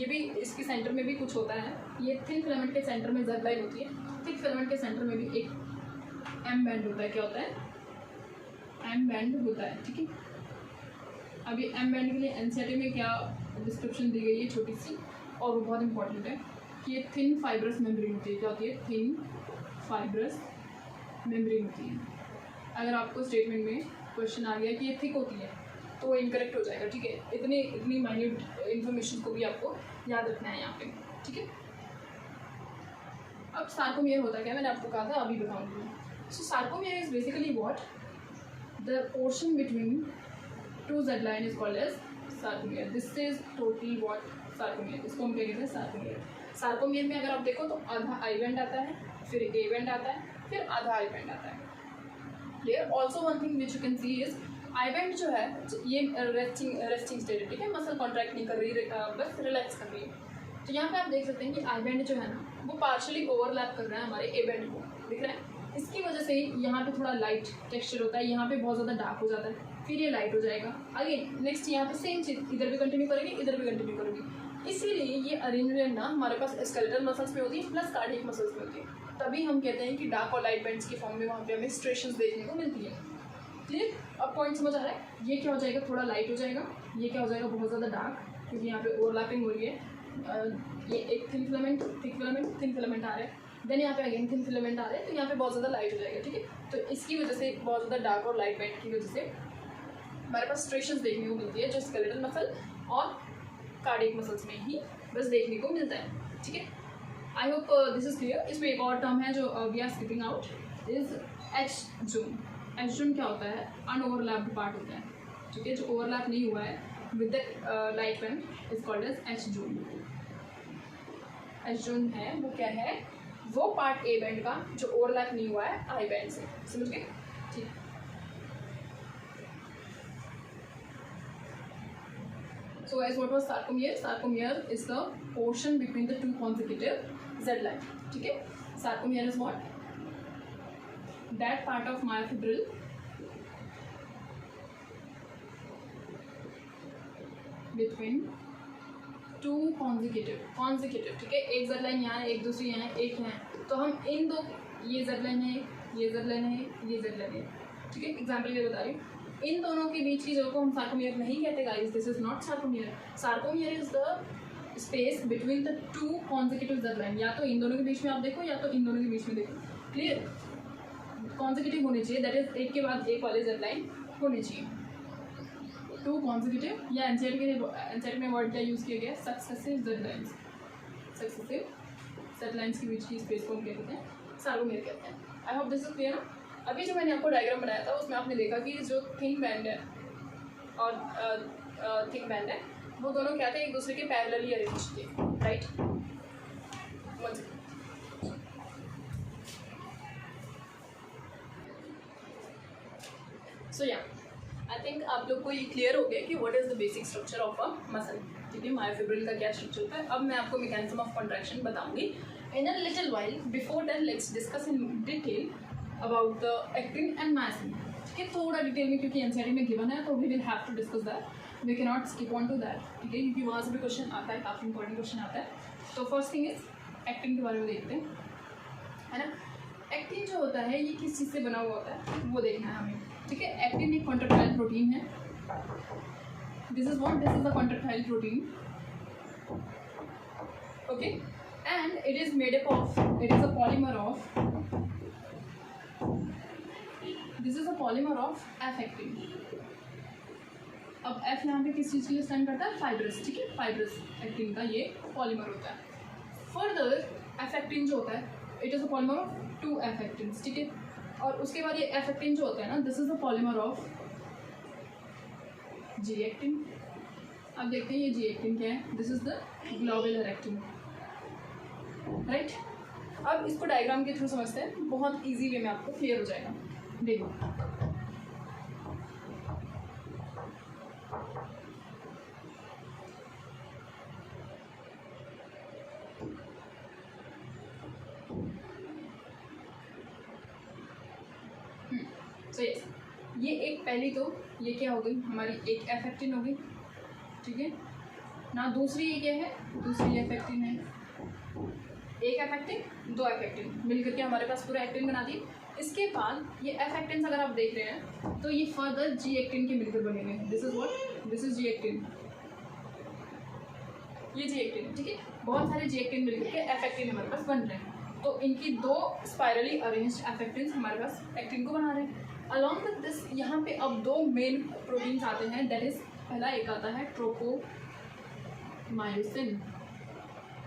भी इसके सेंटर में भी कुछ होता है। ये थिन फिलामेंट के सेंटर में जेड लाइन होती है, थिक फिलामेंट के सेंटर में भी एक एम बैंड होता है। क्या होता है, एम बैंड होता है, ठीक है। अब ये एम बैंड के लिए एनसीईआरटी में क्या डिस्क्रिप्शन दी गई है छोटी सी, और वो बहुत इंपॉर्टेंट है कि ये थिन फाइब्रस मेम्ब्रेन होती है। क्या होती है, थिन फाइब्रस मेम्ब्रेन होती है। अगर आपको स्टेटमेंट में क्वेश्चन आ गया कि ये थिक होती है तो वो इनकरेक्ट हो जाएगा, ठीक है। इतनी माइन्यूट इन्फॉर्मेशन को भी आपको याद रखना है यहाँ पे, ठीक है। अब सार्कोमियर होता है क्या, मैंने आपको कहा था, अभी बताऊँगी। So sarcomere is basically what, the portion between two Z line is called as sarcomere. This is total what, sarcomere, इसको हम क्या कहते हैं, सार्कोमियर। सार्कोमियर में अगर आप देखो तो आधा आई बैंड आता है, फिर ए बैंड आता है, फिर आधा आई बैंड आता है। Clear. Also one thing which you can C is I band जो है ये रेस्टिंग स्टेट है, ठीक है, मसल कॉन्ट्रैक्ट नहीं कर रही, बस रिलैक्स कर रही है। तो यहाँ पे आप देख सकते हैं कि आई बैंड जो है ना वो पार्शली ओवरलैप कर रहा है हमारे ए बैंड को, दिख रहा है। इसकी वजह से यहाँ पे थोड़ा लाइट टेक्सचर होता है, यहाँ पे बहुत ज़्यादा डार्क हो जाता है, फिर ये लाइट हो जाएगा। अगेन नेक्स्ट यहाँ पे सेम चीज़, इधर भी कंटिन्यू करेगी, इधर भी कंटिन्यू करेगी। इसीलिए ये अरेंजमेंट ना हमारे पास स्केलेटल मसल्स में होती है प्लस कार्डियक मसल्स में होती है। तभी हम कहते हैं कि डार्क और लाइट बैंड्स की फॉर्म में वहाँ पे हमें स्ट्रेशंस देखने को मिलती है। क्लियर, अब पॉइंट समझ आ रहा है। ये क्या हो जाएगा, थोड़ा लाइट हो जाएगा, ये क्या हो जाएगा, बहुत ज़्यादा डार्क, क्योंकि यहाँ पे ओवरलैपिंग हो रही है। ये एक थिन फिलामेंट आ रहा है, देन यहाँ पे अगेन थिन फिलामेंट आ रहे हैं, तो यहाँ पे बहुत ज़्यादा लाइट हो जाएगा, ठीक है। तो इसकी वजह से बहुत ज़्यादा डार्क और लाइट बैंड की वजह से हमारे पास स्ट्रेशंस देखने को मिलती है, जो स्केलेटल मसल और कार्डियक मसल्स में ही बस देखने को मिलता है, ठीक है। I hope this is clear. इसमें एक और टर्म है जो we are skipping out, is H zone. H zone क्या होता है, अनओवरलैप्ड पार्ट होता है, ठीक है, जो ओवरलैप नहीं हुआ है with the light band is called as H zone. H zone है वो क्या है, वो पार्ट ए बैंड का जो ओवरलैप नहीं हुआ है आई बैंड से, समझ गए, ठीक। So as what was sarcomere? Sarcomere is the portion between the two consecutive Z line. ठीक है, sarcomere is what? That part of myofibril between two consecutive, ठीक है, एक Z line यहाँ है, एक दूसरी यहाँ है, एक है, तो हम इन दो, ये Z line है, ये Z line है, ये Z line है, ठीक है, एग्जाम्पल ये बता रही हूँ। इन दोनों के बीच की जगह को हम सार्कोमियर नहीं कहते guys, this is not sarcomere. Sarcomere is the space between the two consecutive Z line. या तो इन दोनों के बीच में आप देखो, या तो इन दोनों के बीच में देखो, क्लियर। कॉन्सेक्यूटिव होने चाहिए, दैट इज एक के बाद एक वाले जेड लाइन होने चाहिए, टू कॉन्सेक्यूटिव। या एनसीईआरटी में वर्ड क्या यूज़ किया गया, successive Z lines. Successive Z lines के बीच की स्पेस को हम क्या कहते हैं, सार्कोमियर कहते हैं। I hope this is clear. अभी जो मैंने आपको डायग्राम बनाया था उसमें आपने देखा कि जो थिन बैंड है और थिक बैंड है वो दोनों क्या थे, एक दूसरे के पैरेलली अरेंज थे, राइट। सो या आई थिंक आप लोग को ये क्लियर हो गया कि what is the basic structure of a muscle, ठीक है, मायोफिब्रिल का क्या स्ट्रक्चर होता है। अब मैं आपको मैकेनिज्म ऑफ कॉन्ट्रैक्शन बताऊंगी in a little while. Before that let's discuss in detail about the actin and myosin, ठीक है, थोड़ा डिटेल में, क्योंकि एनसीईआरटी में गिवन है तो we will have to discuss that, we can not skip on to that, ठीक है, क्योंकि वहाँ से भी क्वेश्चन आता है, काफ़ी इंपॉर्टेंट क्वेश्चन आता है। तो फर्स्ट थिंग इज एक्टिन के बारे में देखते हैं, है ना। एक्टिन जो होता है ये किस चीज़ से बना हुआ होता है वो देखना है हमें, ठीक है। एक्टिन एक कॉन्ट्रैक्टाइल प्रोटीन है, this is the contractile protein, okay, and it is made up of, it is a polymer of, this is a polymer of F actin. अब एफ यहाँ पे किस चीज़ के लिए स्टैंड करता है, फाइब्रस, ठीक है, फाइब्रस एक्टिन का ये पॉलीमर होता है। फर्दर एफ एक्टिन जो होता है it is a polymer of two F actins, ठीक है, और उसके बाद ये एफ एक्टिन जो होता है ना, this is the polymer of G actin. अब देखते हैं ये जी एक्टिन क्या है, this is the globular actin, right. अब इसको डायग्राम के थ्रू समझते हैं, बहुत इजी वे में आपको क्लियर हो जाएगा। देखो सो यस, ये एक पहली तो ये क्या हो गई हमारी एक एफ एक्टिन हो गई, ठीक है ना। दूसरी ये क्या है, दूसरी एफ एक्टिन है, एक एफ एक्टिन दो एफ एक्टिन मिलकर के हमारे पास पूरा एक्टिन बना दी। इसके बाद ये एफ एक्टिन अगर आप देख रहे हैं तो ये फर्दर जी एक्टिन के मिलकर बने हुए हैं। This is what, this is G actin, ये जी एक्टिन, ठीक है। बहुत सारे जी एक्टिन मिलकर के एफ एक्टिन हमारे पास बन रहे हैं, तो इनकी दो स्पाइरली अरेंज्ड एफ एक्टिन्स हमारे पास एक्टिन को बना रहे हैं। अलॉन्ग विद दिस यहाँ पे अब दो मेन प्रोटीन्स आते हैं, दैट इज पहला एक आता है ट्रोपोमायोसिन।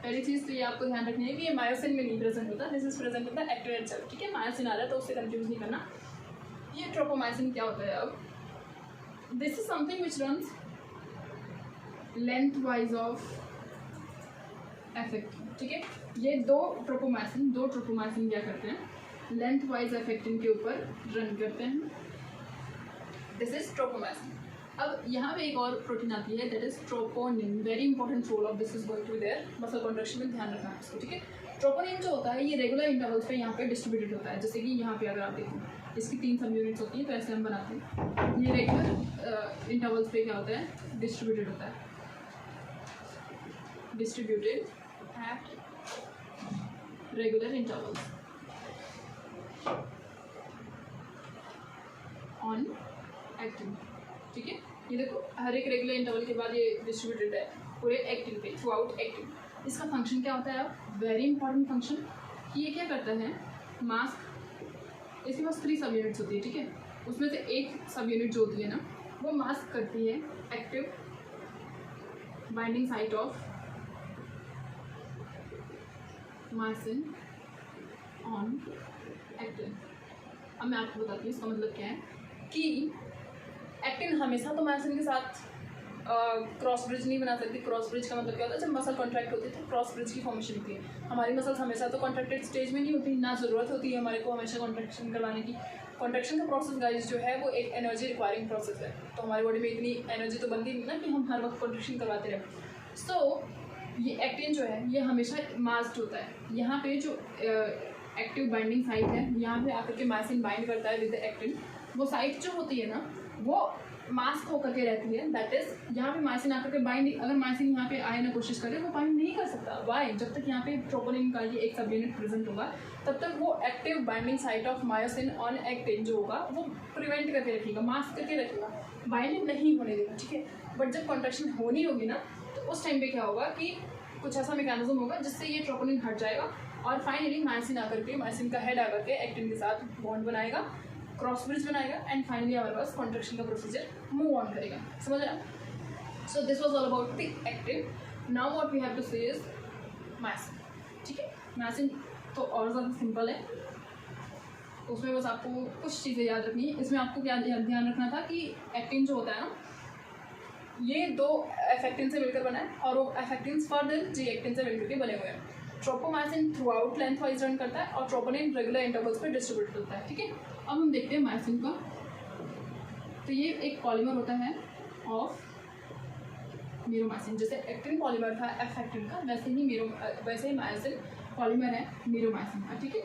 पहली चीज़ तो ये आपको ध्यान रखनी है कि ये मायोसिन में नहीं प्रेजेंट होता, दिस इज प्रेजेंट होता है एक्टिन इटसेल्फ, ठीक है। मायोसिन आ रहा है तो उससे कंफ्यूज नहीं करना। ये ट्रोपोमायोसिन क्या होता है, अब this is something which runs length wise of F actin, ठीक है। ये दो ट्रोपोमायोसिन क्या करते हैं, लेंथ वाइज एफेक्टिन के ऊपर रन करते हैं, दिस इज ट्रोपोमायोसिन। अब यहाँ पे एक और प्रोटीन आती है, that is troponin. Very important role of this is going to be there muscle contraction में, ध्यान रखना है इसको, ठीक है। ट्रोपोनिन जो होता है ये रेगुलर इंटरवल्स पे यहाँ पे डिस्ट्रीब्यूटेड होता है, जैसे कि यहाँ पे अगर आप देखो इसकी 3 सब यूनिट्स होती हैं, तो ऐसे हम बनाते हैं। ये रेगुलर इंटरवल्स पे क्या होता है, डिस्ट्रीब्यूटेड होता है, distributed at regular intervals on actin, ठीक है। ये देखो हर एक रेगुलर इंटरवल के बाद ये डिस्ट्रीब्यूटेड है पूरे एक्टिन पे, थ्रू आउट एक्टिन। इसका फंक्शन क्या होता है, अब वेरी इंपॉर्टेंट फंक्शन, कि ये क्या करता है, मास्क, इसके पास 3 सब यूनिट्स होती है, ठीक है। उसमें से एक सब यूनिट जो होती है ना, वो मास्क करती है active binding site of myosin on actin. अब मैं आपको बताती हूँ इसका मतलब क्या है, कि एक्टिन हमेशा तो मायोसिन के साथ क्रॉस ब्रिज नहीं बना सकती। क्रॉस ब्रिज का मतलब क्या होता है, जब मसल कॉन्ट्रैक्ट होती है तो क्रॉस ब्रिज की फॉर्मेशन होती है। हमारी मसल्स हमेशा तो कॉन्ट्रैक्टेड स्टेज में नहीं होती, ना ज़रूरत होती है हमारे को हमेशा कॉन्ट्रैक्शन करवाने की। कॉन्ट्रैक्शन का प्रोसेस गाइस जो है वो एक एनर्जी रिक्वायरिंग प्रोसेस है, तो हमारी बॉडी में इतनी एनर्जी तो बनती नहीं ना कि हम हर वक्त कॉन्ट्रैक्शन करवाते रहें। सो ये एक्टिन जो है ये हमेशा मास्क्ड होता है। यहाँ पे जो एक्टिव बाइंडिंग साइट है, यहाँ पे आकर के मायोसिन बाइंड करता है विद एक्टिन। वो साइट जो होती है ना वो मास्क होकर के रहती है, दैट इज यहाँ पे मायोसिन आकर के बाइंड, अगर मायोसिन यहाँ पे आए ना कोशिश करे वो बाइंड नहीं कर सकता। वाई, जब तक यहाँ पे ट्रोपोनिन का ये एक सब यूनिट प्रेजेंट होगा तब तक वो active binding site of myosin on actin जो होगा वो प्रिवेंट करके रखेगा, मास्क करके रखेगा, बाइंडिंग नहीं होने देगा, ठीक है। बट जब कॉन्ट्रैक्शन होनी होगी ना तो उस टाइम पे क्या होगा कि कुछ ऐसा मैकेनिज्म होगा जिससे ये ट्रोपोनिन हट जाएगा और फाइनली मायोसिन आकर के, मायोसिन का हेड आकर के एक्टिन के साथ बॉन्ड बनाएगा, क्रॉस ब्रिज बनाएगा एंड फाइनली हमारे पास कॉन्ट्रैक्शन का प्रोसीजर मूव ऑन करेगा, समझ रहे हैं। So this was all about the actin. Now what we have to say is myosin, ठीक है। मायोसिन तो और ज़्यादा सिंपल है, उसमें बस आपको कुछ चीज़ें याद रखनी है। इसमें आपको क्या ध्यान रखना था कि एक्टिन जो होता है ना ये 2 एफेक्टिन से मिलकर बना है और वो एफेक्टिन्स फर्दर जी एक्टिन से मिलकर के बने हुए हैं। Tropomyosin through out length wise run करता है और ट्रोपोनिन रेगुलर इंटरवल्स पे डिस्ट्रीब्यूट होता है, ठीक है। अब हम देखते हैं मायोसिन का, तो ये एक पॉलीमर होता है ऑफ मीरोमायोसिन। जैसे एक्टिन पॉलीमर था एफेक्टिन का, वैसे ही मायोसिन पॉलीमर है मीरोमायोसिन का, ठीक है।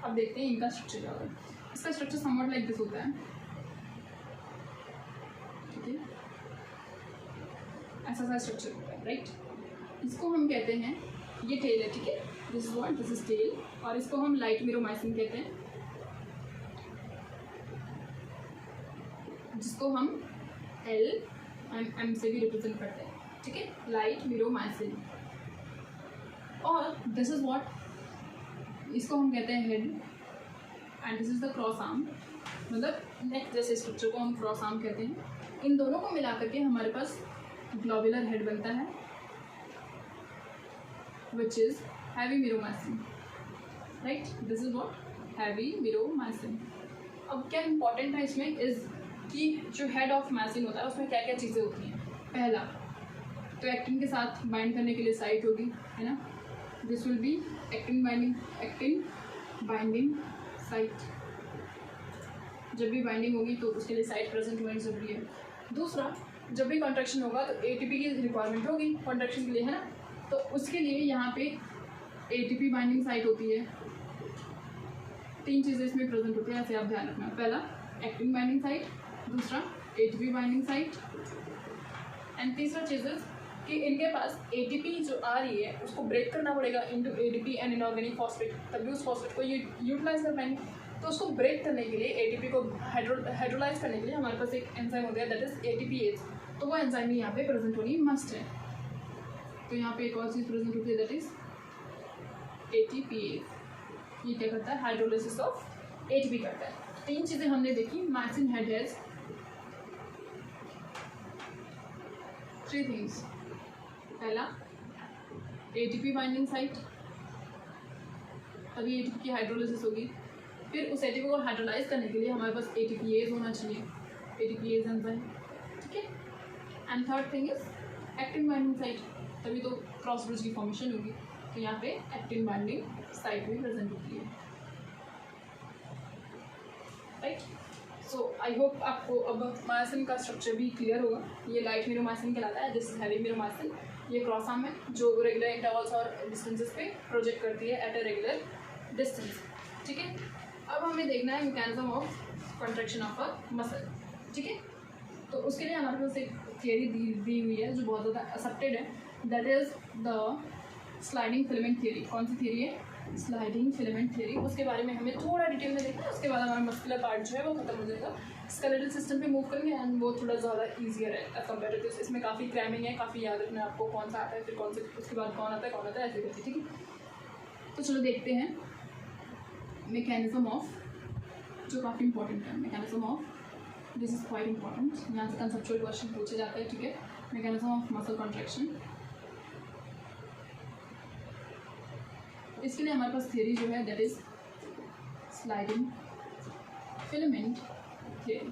अब देखते हैं इनका स्ट्रक्चर क्या होता है। इसका स्ट्रक्चर समवट लाइक दिस होता है, ठीक है, ऐसा स्ट्रक्चर होता है, राइट। इसको हम कहते हैं, ये टेल है, ठीक है, this is what, this is tail, और इसको हम लाइट मीरोमायोसिन कहते हैं, जिसको हम एल एंड एम से भी रिप्रेजेंट करते हैं, ठीक है, लाइट मीरोमायोसिन। और दिस इज व्हाट, इसको हम कहते हैं head and this is the cross arm, मतलब नेक जैसे स्ट्रक्चर को हम क्रॉस आर्म कहते हैं। इन दोनों को मिलाकर के हमारे पास ग्लोबुलर हेड बनता है which is heavy meromyosin, right, this is what heavy meromyosin. अब क्या इंपॉर्टेंट है इसमें इज कि जो हेड ऑफ मायोसिन होता है उसमें क्या क्या चीज़ें होती हैं। पहला तो एक्टिन के साथ बाइंड करने के लिए साइट होगी, है ना। This will be actin binding site. जब भी बाइंडिंग होगी तो उसके लिए साइट प्रेजेंट होनी ज़रूरी है। दूसरा, जब भी कॉन्ट्रैक्शन होगा तो एटीपी की रिक्वायरमेंट होगी कॉन्ट्रैक्शन के लिए, है ना। तो उसके लिए यहाँ पे एटीपी बाइंडिंग साइट होती है। 3 चीज़ें इसमें प्रेजेंट होती है, ऐसे आप ध्यान रखना। पहला एक्टिन बाइंडिंग साइट, दूसरा एटीपी बाइंडिंग साइट, एंड तीसरा चीज़ें कि इनके पास एटीपी जो आ रही है उसको ब्रेक करना पड़ेगा into ADP and inorganic phosphate, तभी उस फॉस्फेट को ये यूटिलाइज कर पाएंगे। तो उसको ब्रेक करने के लिए एटीपी को हाइड्रोलाइज करने के लिए हमारे पास एक एंजाइम होता है, दैट इज एटीपीएज। तो वो एंजाइम यहाँ पे प्रेजेंट होनी मस्ट है। तो यहाँ पे एक और चीज़ प्रेजेंट होती है, दैट इज एटीपीएज। ये क्या करता है, हाइड्रोलाइसिस ऑफ एटीपी करता है। 3 चीज़ें हमने देखी। माइसिन हेड हैज 3 थिंग्स। पहला एटीपी बाइंडिंग साइट, तभी एटीपी की हाइड्रोलाइसिस होगी। फिर उस एटीपी को हाइड्रोलाइज करने के लिए हमारे पास एटीपीएज होना चाहिए, एटीपीएज एंजाइम, ठीक है। And third thing is actin binding site, तभी तो क्रॉस ब्रिज की फॉर्मेशन होगी। तो यहाँ पे एक्टिन बाइंडिंग साइट भी प्रेजेंट होती है, राइट। सो आई होप आपको अब मायोसिन का स्ट्रक्चर भी क्लियर होगा। ये लाइट मीरोमायोसिन कहलाता है, दिस इज हैवी मीरोमायोसिन। ये क्रॉस आर्म है जो रेगुलर इंटरवल्स और डिस्टेंसेस पे प्रोजेक्ट करती है एट ए रेगुलर डिस्टेंस, ठीक है। अब हमें देखना है mechanism of contraction of a muscle, ठीक है। तो उसके लिए हमारे पास एक थियरी दी हुई है जो बहुत ज़्यादा एक्सेप्टेड है, that is the sliding filament theory. कौन सी थियरी है, स्लाइडिंग फिलामेंट थियरी। उसके बारे में हमें थोड़ा डिटेल में देखना है, उसके बाद हमारा मस्कुलर पार्ट जो है वो खत्म हो जाएगा। स्केलेटल सिस्टम पे मूव करेंगे एंड वो थोड़ा ज़्यादा ईजियर है एज कम्पेयर टू। इसमें काफ़ी क्रैमिंग है, काफ़ी याद रखना है आपको कौन सा आता है, फिर कौन से, उसके बाद कौन आता है ऐसे करके, ठीक है। तो चलो देखते हैं मैकेनिज्म ऑफ, जो काफ़ी इंपॉर्टेंट है। Mechanism of, this is quite important, यहाँ से कंसेप्चुअल क्वेश्चन पूछे जाते हैं, ठीक है। मैकेनिज्म ऑफ मसल कॉन्ट्रैक्शन, इसके लिए हमारे पास थियरी जो है that is sliding filament theory,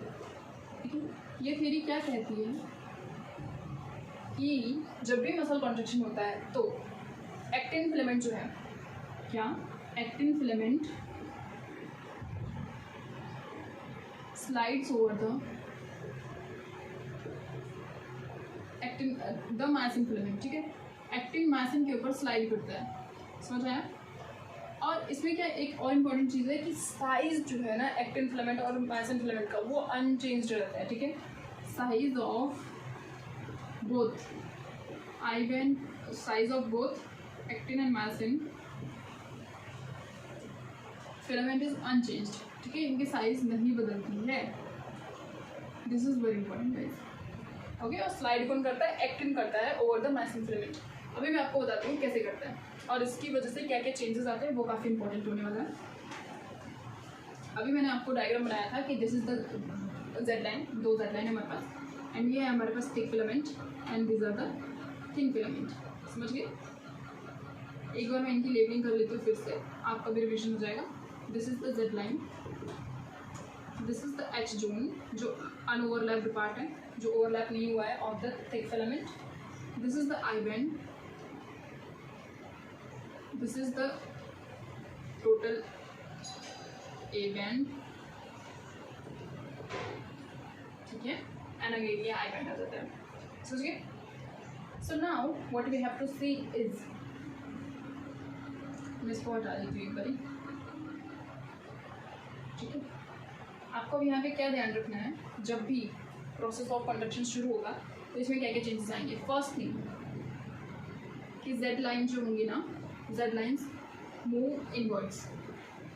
ठीक है। ये थियरी क्या कहती है कि जब भी मसल कॉन्ट्रैक्शन होता है तो एक्टिन फिलामेंट जो है, क्या actin filament slides over the myosin filament, ठीक है। एक्टिन मायोसिन के ऊपर स्लाइड करता है, समझ आया। और इसमें क्या एक और इम्पॉर्टेंट चीज़ है कि साइज जो है ना एक्टिन फिलामेंट और मायोसिन फिलामेंट का, वो अनचेंज्ड रहता है, ठीक है। Size of both size of both actin and myosin filament is unchanged, ठीक है। इनकी साइज नहीं बदलती है, this is very important guys, okay. और स्लाइड कौन करता है, एक्टिन करता है ओवर द मायोसिन फिलामेंट। अभी मैं आपको बताती हूँ कैसे करता है और इसकी वजह से क्या क्या चेंजेस आते हैं, वो काफ़ी इंपॉर्टेंट होने वाला है। अभी मैंने आपको डायग्राम बनाया था कि this is the Z line, 2 Z line है हमारे पास, एंड ये है हमारे पास thick filament and this are the thin filament, समझ गए। एक बार मैं इनकी लेबलिंग कर लेती हूँ फिर से, आपका भी रिविजन हो जाएगा। This is the Z line, this is the H zone जो अनओवरलैप्ड पार्ट है, जो ओवरलैप नहीं हुआ है of the thick filament. This is the I band, this is the total A band, ठीक है। and again ये I band आ जाता है, समझ गए। so now what we have to see is, मैं इसको हटा देती हूँ एक बारी, ठीक है। आपको भी यहाँ पे क्या ध्यान रखना है, जब भी प्रोसेस ऑफ कंडक्शन शुरू होगा तो इसमें क्या क्या चेंजेस आएंगे। फर्स्ट थिंग कि जेड लाइन जो होंगी ना, जेड लाइन्स मूव इनवर्ड्स,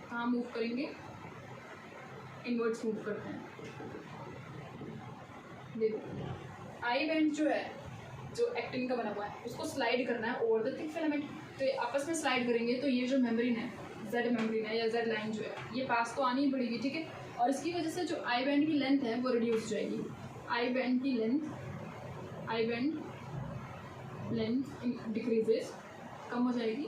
कहाँ मूव करेंगे, इनवर्ड्स मूव करते हैं। देखो आई बैंड जो है, जो एक्टिन का बना हुआ है, उसको स्लाइड करना है ओवर द थिक फिलामेंट। तो ये आपस में स्लाइड करेंगे तो ये जो मेम्ब्रेन है, जेड मेम्ब्रेन है या जेड लाइन जो है, ये पास तो आनी ही पड़ेगी, ठीक है। और इसकी वजह से जो आई बैंड की लेंथ है वो रिड्यूस हो जाएगी। आई बैंड की लेंथ, आई बैंड लेंथ डिक्रीजेस, कम हो जाएगी।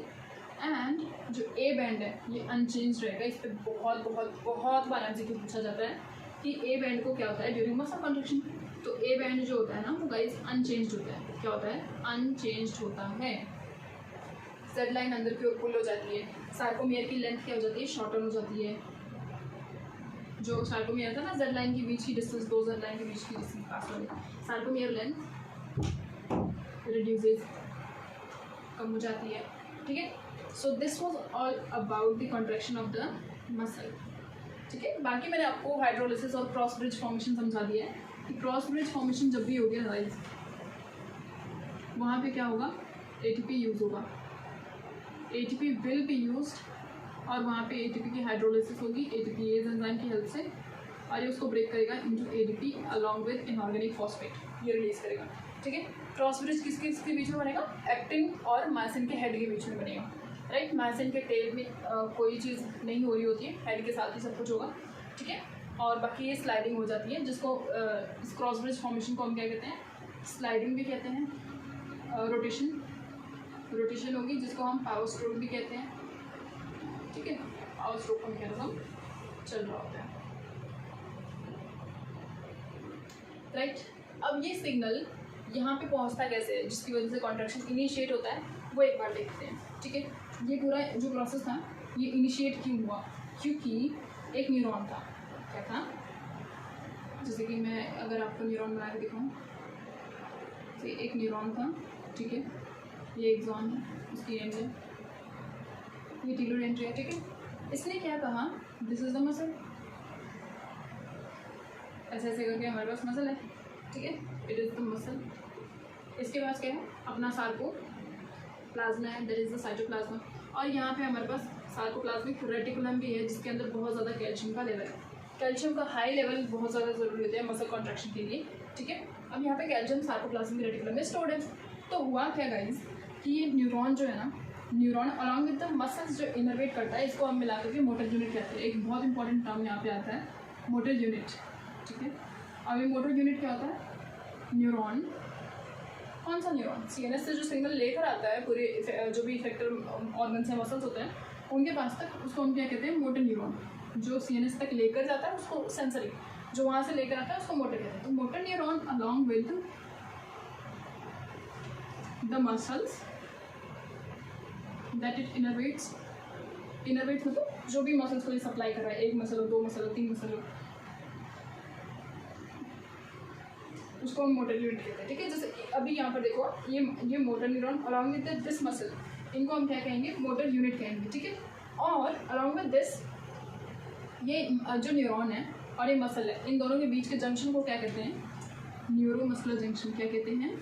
एंड जो ए बैंड है ये अनचेंज रहेगा। इस पर बहुत बार एमसीक्यू पूछा जाता है कि ए बैंड को क्या होता है ड्यूरिंग मसल कॉन्ट्रैक्शन। तो ए बैंड जो होता है ना वो गाइस अनचेंज्ड होता है। क्या होता है? अनचेंज्ड होता है। जेड लाइन अंदर की ओर पुल हो जाती है। सार्कोमियर की लेंथ क्या हो जाती है? शॉर्टन हो जाती है। जो सार्कोमियर था ना, जेड लाइन के बीच की डिस्टेंस, दो जेड लाइन के बीच की डिस्टेंस पास हो गई, सार्कोमियर लेंथ रिड्यूसेस, कम हो जाती है। ठीक है, सो this was all about the contraction of the muscle. ठीक है, बाकी मैंने आपको हाइड्रोलिसिस और क्रॉस ब्रिज फॉर्मेशन समझा दिया है कि क्रॉस ब्रिज फॉर्मेशन जब भी होगी गाइस, वहाँ पे क्या होगा? एटीपी यूज होगा, एटीपी विल बी यूज्ड, और वहाँ पे एटीपी की हाइड्रोलिसिस होगी एटीपी एंजाइम की हेल्प से, और ये उसको ब्रेक करेगा into ADP along with inorganic phosphate, ये रिलीज करेगा। ठीक है, क्रॉस ब्रिज किसके बीच में बनेगा? एक्टिन और मायोसिन के हेड के बीच में बनेगा, राइट। मायोसिन के टेल में कोई चीज़ नहीं हो रही होती है, हेड के साथ ही सब कुछ होगा। ठीक है, और बाकी ये स्लाइडिंग हो जाती है, जिसको इस क्रॉस ब्रिज फॉर्मेशन को हम क्या कहते हैं? स्लाइडिंग भी कहते हैं, रोटेशन होगी जिसको हम पावर स्ट्रोक भी कहते हैं। ठीक है, पावर स्ट्रोक का मैकेनिज्म चल रहा होता है, राइट। अब ये सिग्नल यहाँ पे पहुँचता कैसे है, जिसकी वजह से कॉन्ट्रैक्शन इनिशिएट होता है, वो एक बार देखते हैं। ठीक है, ये पूरा जो प्रोसेस था ये इनिशिएट क्यों हुआ? क्योंकि एक न्यूरॉन था। क्या था? जैसे कि मैं अगर आपको न्यूरॉन बना के दिखाऊँ, तो एक न्यूरॉन था। ठीक है, ये एक्सॉन है, उसकी एंड है, ये टीलोड एंट्री है। ठीक है, इसने क्या कहा? दिस इज द मसल, ऐसे ऐसे करके हमारे पास मसल है। ठीक है, इट इज़ द मसल। इसके पास क्या है? अपना सार्कोप्लाज्मा है, दैट इज़ द साइटोप्लाज्मा, और यहाँ पे हमारे पास सार्कोप्लाज्मिक रेटिकुलम भी है, जिसके अंदर बहुत ज़्यादा कैल्शियम का लेवल है। कैल्शियम का हाई लेवल बहुत ज़्यादा ज़रूरी होता है मसल कॉन्ट्रैक्शन के लिए। ठीक है, अब यहाँ पे कैल्शियम सार्कोप्लाज्मिक रेटिकुलम में स्टोर्ड है। तो हुआ क्या गाइस कि ये न्यूरॉन जो है ना, neuron along with the muscles जो इनर्वेट करता है, इसको हम मिला करके मोटर यूनिट कहते हैं। एक बहुत इंपॉर्टेंट टर्म यहाँ पे आता है, मोटर यूनिट। ठीक है, अब ये मोटर यूनिट क्या होता है? न्यूरॉन, कौन सा न्यूरॉन? सीएनएस से जो सिग्नल लेकर आता है पूरे जो भी इफेक्टर ऑर्गन से मसल्स होते हैं उनके पास तक, उसको हम क्या कहते हैं? Motor neuron. जो सीएनएस तक लेकर जाता है उसको सेंसरी, जो वहाँ से लेकर आता है उसको मोटर कहते हैं। तो motor neuron along with the muscles that it innervates मतलब जो भी मसल्स को ये सप्लाई कर रहा है, एक मसल हो, दो मसल हो, तीन मसल हो, उसको हम मोटर यूनिट कहते हैं। ठीक है, जैसे अभी यहाँ पर देखो, ये motor neuron along with this muscle, इनको हम क्या कहेंगे? मोटर यूनिट कहेंगे। ठीक है, और अलॉन्ग विद दिस ये जो न्यूरॉन है और ये मसल है, इन दोनों के बीच के जंक्शन को क्या कहते हैं? Neuro muscular junction. क्या कहते हैं?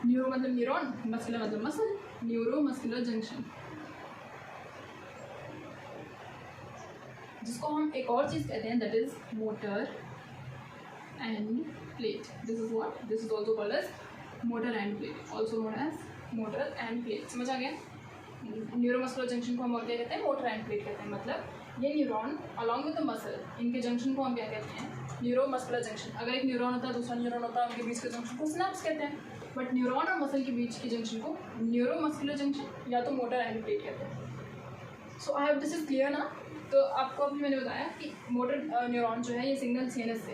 न्यूरो मतलब न्यूरॉन, मस्कुलर मतलब मसल, न्यूरो मस्कुलर जंक्शन, जिसको हम एक और चीज़ कहते हैं, that is motor and plate. This is what? This is also called as motor end plate, also known as motor end plate. समझ आ गया? न्यूरोमस्कुलर जंक्शन को हम और क्या कहते हैं? मोटर एंड प्लेट कहते हैं। मतलब ये neuron along with the muscle, इनके जंक्शन को हम क्या कहते हैं? Neuromuscular junction. अगर एक न्यूरॉन होता है, दूसरा न्यूरॉन होता है, उनके बीच के जंक्शन को सिनेप्स कहते हैं। बट न्यूरॉन और मसल के बीच के जंक्शन को न्यूरोमस्कुलर जंक्शन या तो मोटर एंड प्लेट कहते हैं। So I hope this is clear ना? तो आपको अभी मैंने बताया कि मोटर न्यूरॉन जो है ये सिग्नल सीएनएस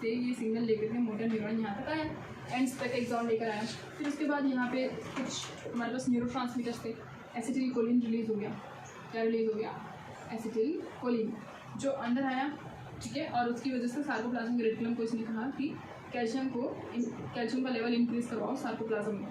से ये सिग्नल लेकर के मोटर न्यूरॉन यहाँ तक आया, एंड्स तक एक्सॉन लेकर आया। फिर उसके बाद यहाँ पे कुछ हमारे पास न्यूरोट्रांसमीटर्स थे, एसिटिलकोलिन रिलीज हो गया। क्या रिलीज हो गया? एसिटिलकोलिन, जो अंदर आया। ठीक है, और उसकी वजह से सार्कोप्लाज्मिक रेटिकुलम को इसने कहा कि कैल्शियम का लेवल इंक्रीज करवाओ सार्कोप्लाज्म में।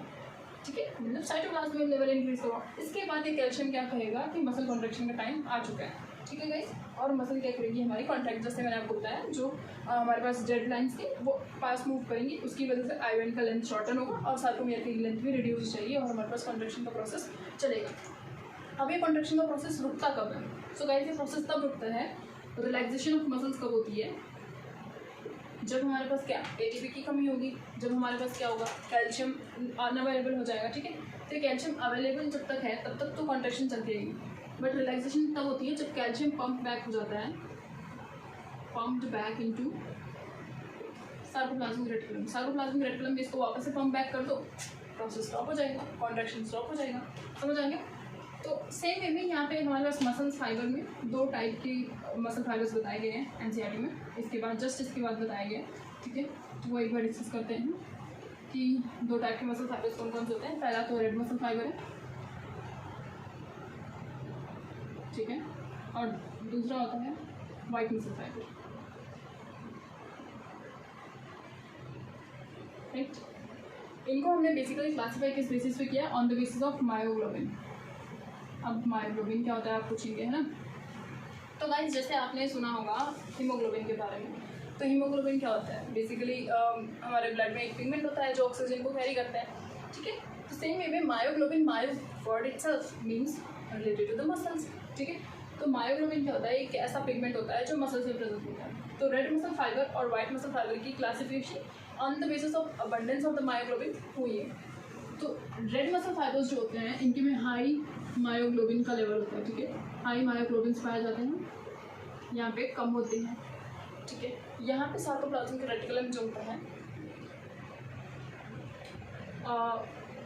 ठीक है, मतलब साइटोप्लाज्म में लेवल इंक्रीज करवाओ। इसके बाद ये कैल्शियम क्या कहेगा कि मसल कॉन्ट्रैक्शन का टाइम आ चुका है। ठीक है गाइस, और मसल क्या करेगी? हमारी कॉन्ट्रैक्ट, जैसे मैंने आपको बताया, जो हमारे पास जेड लाइन्स के वो पास मूव करेंगी, उसकी वजह से आई का लेंथ शॉर्टन होगा और सार्कोमियर की लेंथ भी रिड्यूस हो जाएगी और हमारे पास कॉन्ट्रैक्शन का प्रोसेस चलेगा। अब ये कॉन्ट्रैक्शन का प्रोसेस रुकता कब है? सो गाइस, ये प्रोसेस तब रुकता है, रिलैक्सेशन ऑफ मसल्स कब होती है? जब हमारे पास क्या? एटीपी की कमी होगी। जब हमारे पास क्या होगा? कैल्शियम अनअवेलेबल हो जाएगा। ठीक है, तो कैल्शियम अवेलेबल जब तक है तब तक तो कॉन्ट्रैक्शन चलती रहेगी, बट रिलैक्सेशन तब होती है जब कैल्शियम पंप बैक हो जाता है, pumped back into sarcoplasmic reticulum. Sarcoplasmic reticulum में इसको वापस से पंप बैक कर दो, प्रोसेस स्टॉप हो जाएगा, कॉन्ट्रैक्शन स्टॉप हो जाएगा। समझ आएंगे? तो सेम वे में यहाँ पे हमारे पास मसल्स फाइबर में दो टाइप की मसल फाइबर्स बताए गए हैं एनसीईआरटी में। इसके बाद इसके बाद बताया गया। ठीक है, तो वो एक बार डिस्कस करते हैं कि दो टाइप के मसल फाइबर्स कौन कौन से होते हैं। पहला तो रेड मसल फाइबर है, ठीक है, और दूसरा होता है वाइट मसल फाइबर, राइट। इनको हमने बेसिकली क्लासीफाई किस बेसिस पे किया, on the basis of myoglobin. अब मायोग्लोबिन क्या होता है आप पूछेंगे, है ना। तो गाइस जैसे आपने सुना होगा हीमोग्लोबिन के बारे में, तो हीमोग्लोबिन क्या होता है, बेसिकली हमारे ब्लड में एक पिगमेंट होता है जो ऑक्सीजन को कैरी करता है, ठीक है। तो सेम वे में myoglobin, myo word itself means related to the muscles, ठीक है। तो मायोग्लोबिन क्या होता है, एक ऐसा पिगमेंट होता है जो मसल से प्रेजेंट होता है। तो रेड मसल फाइबर और वाइट मसल फाइबर की classification on the basis of abundance of the myoglobin हुई है। तो रेड मसल फाइबर्स जो होते हैं इनके में हाई मायोग्लोबिन का लेवल होता है, ठीक है। हाई मायोग्लोबिन पाए जाते हैं, यहाँ पे कम होते हैं, ठीक है। यहाँ पे साइटोप्लाज्मिक रेटिकुलम जो होता है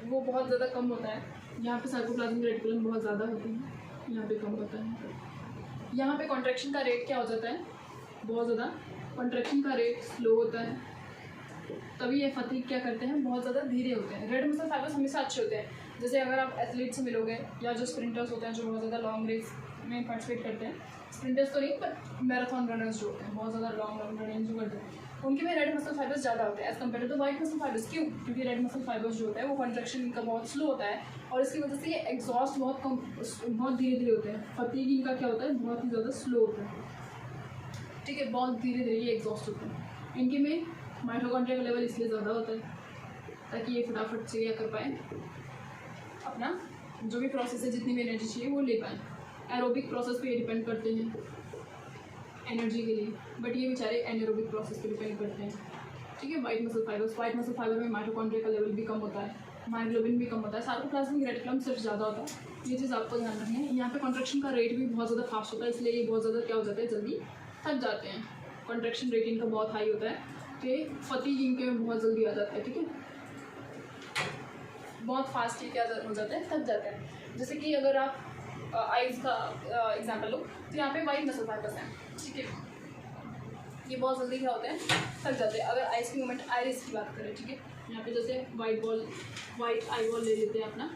वो बहुत ज़्यादा कम होता है। यहाँ पे साइटोप्लाज्मिक रेटिकुलम बहुत ज़्यादा होते हैं, यहाँ पे कम होता है। यहाँ पे कॉन्ट्रैक्शन का रेट क्या हो जाता है, बहुत ज़्यादा कॉन्ट्रैक्शन का रेट स्लो होता है, तभी ये फटीग क्या करते हैं, बहुत ज़्यादा धीरे होते हैं। रेड मसल फाइबर्स हमेशा अच्छे होते हैं। जैसे अगर आप एथलीट से मिलोगे या जो स्प्रिंटर्स होते हैं जो बहुत ज़्यादा लॉन्ग रेस में पार्टिसिपेट करते हैं, स्प्रिंटर्स तो नहीं बट मैराथन रनर्स जो होते हैं बहुत ज़्यादा लॉन्ग रनिंग जो करते हैं, उनके में रेड मसल फाइबर्स ज़्यादा होते हैं as compare to white muscle fibres. क्यों? क्योंकि रेड मसल फाइबर्स जो होता है वो कॉन्ट्रैक्शन इनका बहुत स्लो होता है और इसकी वजह से ये एग्जॉस्ट बहुत धीरे धीरे होते हैं। फटीग इनका क्या होता है, बहुत ही ज़्यादा स्लो होता है, ठीक है, बहुत धीरे धीरे ये एग्जॉस्ट होते हैं। इनके में माइटोकॉन्ड्रिया का लेवल इसलिए ज़्यादा होता है ताकि ये फटाफट से क्या कर पाए, अपना जो भी प्रोसेस है जितनी भी एनर्जी चाहिए वो ले पाए। एरोबिक प्रोसेस पे ये डिपेंड करते हैं एनर्जी के लिए, बट ये बेचारे एनारोबिक प्रोसेस पे डिपेंड करते हैं, ठीक है। वाइट मसल फाइबर में माइटोकॉन्ड्रिया का लेवल भी कम होता है, मायोग्लोबिन भी कम होता है, साइटोप्लाज्मिक रेटिकुलम सिर्फ ज़्यादा होता है। ये चीज़ आपको ध्यान रखनी है। यहाँ पे कॉन्ट्रैक्शन का रेट भी बहुत ज़्यादा फास्ट होता है, इसलिए ये बहुत ज़्यादा क्या हो जाता है, जल्दी थक जाते हैं। कॉन्ट्रैक्शन रेट इनका बहुत हाई होता है कि फटीग इनके में बहुत जल्दी आ जाता है, ठीक है, बहुत फास्ट ये क्या हो जाता है, थक जाता है। जैसे कि अगर आप आइज़ का एग्जांपल लो तो यहाँ पे वाइट मसल फाइबर्स हैं, ठीक है, ये बहुत जल्दी क्या होते हैं, थक जाते हैं। अगर आइज़ की मूवमेंट आइरिस की बात करें, ठीक है, यहाँ पे जैसे वाइट आई बॉल ले लेते हैं अपना,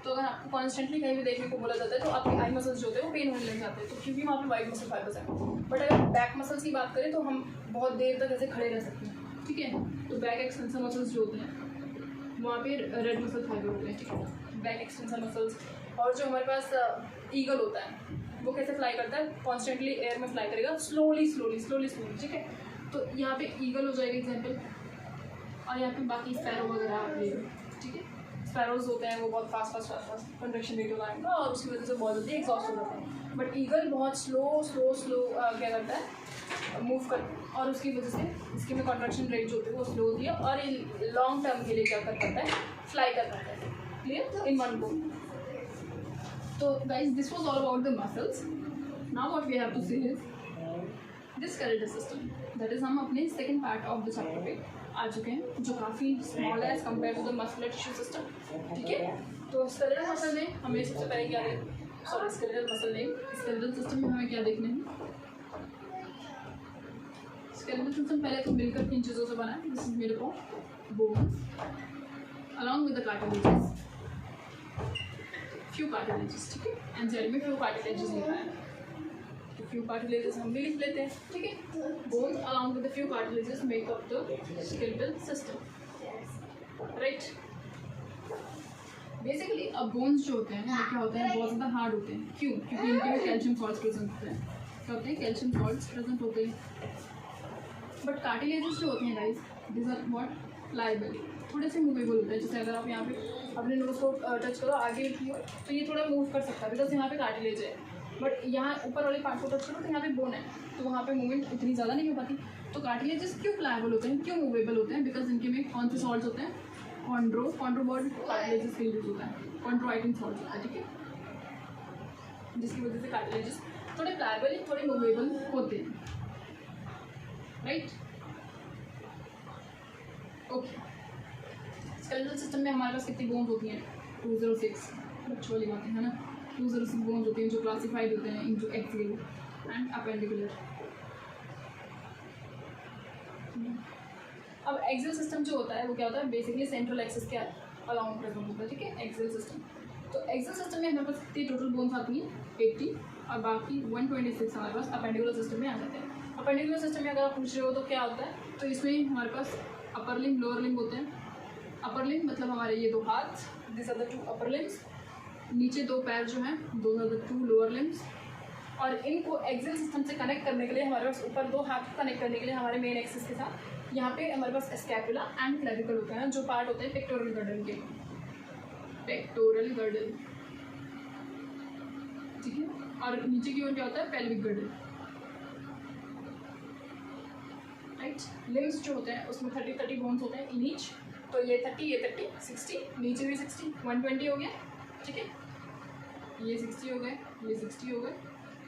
तो अगर आपको कॉन्स्टेंटली कहीं भी देखने को बोला जाता है तो आपके आई मसल्स जो होते हैं वो पेन होने लग जाते हैं, तो क्योंकि वहाँ पे वाइट मसल फाइबर्स हैं। बट अगर बैक मसल्स की बात करें तो हम बहुत देर तक ऐसे खड़े रह सकते हैं, ठीक है। तो बैक एक्सटेंसर मसल्स जो होते हैं वहाँ पे रेड मसल फाइबर होते हैं, ठीक है, बैक एक्सटेंसर मसल्स। और जो हमारे पास ईगल होता है वो कैसे फ्लाई करता है, कॉन्स्टेंटली एयर में फ्लाई करेगा, स्लोली, ठीक है। तो यहाँ पे ईगल हो जाएगा एग्जाम्पल, और यहाँ पे बाकी स्पैरो वगैरह आप ले लो, ठीक है। स्पैरोज होते हैं वो बहुत फास्ट कॉन्ट्रैक्शन रेट होगा इनका और उसकी वजह से बहुत जल्दी एग्जॉस्ट हो जाते हैं। बट ईगल बहुत स्लो क्या करता है, मूव कर, और उसकी वजह से इसके में कॉन्ट्रैक्शन रेट जो होती है वो स्लो होती है और ये लॉन्ग टर्म के लिए क्या कर पाता है, फ्लाई कर पाता है, क्लियर, इन वन गो। तो guys this was all about the muscles. Now what we have to see is this skeletal system, that is हम अपने second part of the chapter पे आ चुके हैं जो काफ़ी स्मॉल है as compare to the muscular tissue system, ठीक है। तो स्केलेटल मसल में हमें सबसे पहले क्या स्केलेटल सिस्टम में हमें क्या देखना है, स्केलेटल सिस्टम पहले तो मिलकर किन चीज़ों से बना है, this is made up of bones along with the cartilages, few cartilages, ठीक है, एंड में फ्यू कार्टिलेजेस लिखा है, तो फ्यू कार्टिलेजेस हम भी लिख लेते हैं, ठीक है। Bones along with the few cartilages make up the skeletal system, right. Basically अब बोन्स जो होते हैं वो क्या होते हैं, बहुत ज़्यादा हार्ड होते हैं। क्यों? क्योंकि इनके में कैल्शियम सॉल्ट्स प्रेजेंट होते हैं, क्या होते हैं, कैल्शियम सॉल्ट्स प्रेजेंट होते हैं। बट कार्टिलेजेस जो होते हैं guys, this are what, pliable, थोड़े से मूवेबल होते हैं। जैसे अगर आप यहाँ पे अपने नोज को टच करो आगे की ओर तो ये थोड़ा मूव कर सकता है बिकॉज यहाँ पे कार्टिलेज है, बट यहाँ ऊपर वाले पार्ट को टच करो तो यहाँ पे बोन है, तो वहाँ पे मूवमेंट इतनी ज़्यादा नहीं हो पाती। तो कार्टिलेजेस क्यों प्लायबल होते हैं, क्यों मूवेबल होते हैं, बिकॉज इनके में कौन से सॉल्ट्स होते हैं, कॉन्ड्रोवर्ड कार्टिलेजेस के यूज होता है, कॉन्ट्रोइटिन सॉल्ट होता है, ठीक है, जिसकी वजह से कार्टिलेजेस थोड़े प्लायबल, थोड़े मूवेबल होते हैं, राइट, ओके। स्केलेटल सिस्टम में हमारे पास कितनी बोन्स होती हैं, 206, बच्चों वाली बातें है ना, 206 बोन्स होती हैं जो क्लासिफाइड होते हैं इनटू एक्सियल एंड अपेंडिकुलर। अब एक्सेल सिस्टम जो होता है वो क्या होता है, बेसिकली सेंट्रल एक्सिस के अलाउंग प्रेजेंट होता है, ठीक है, एक्सेल सिस्टम। तो एक्सेल सिस्टम में हमारे पास कितनी टोटल बोन्स आती हैं, 80, और बाकी 126 हमारे पास अपेंडिकुलर सिस्टम में आ जाते हैं। अपेंडिकुलर सिस्टम में अगर आप पूछ रहे हो तो क्या होता है, तो इसमें हमारे पास अपर लिम्ब लोअर लिम्ब होते हैं। अपर लिम्ब मतलब हमारे ये दो हाथ, this are the 2 upper limbs, नीचे 2 पैर जो हैं, those are the 2 lower limbs. और इनको एक्सेल सिस्टम से कनेक्ट करने के लिए हमारे पास ऊपर 2 हाथ को कनेक्ट करने के लिए हमारे मेन एक्सिस के साथ यहाँ पे हमारे पास स्कैपुला एंड क्लेविकल होते हैं, जो पार्ट होते हैं पेक्टोरल गर्डल के, पेक्टोरल गर्डल, ठीक है। और नीचे की ओर क्या होता है, पेल्विक गर्डल, राइट। लिम्स जो होते हैं उसमें 30 बोन्स होते हैं इन ईच, तो ये 30, 60, नीचे भी 60, 120 हो गया, ठीक है। ये 60 हो गए, ये 60 हो गए।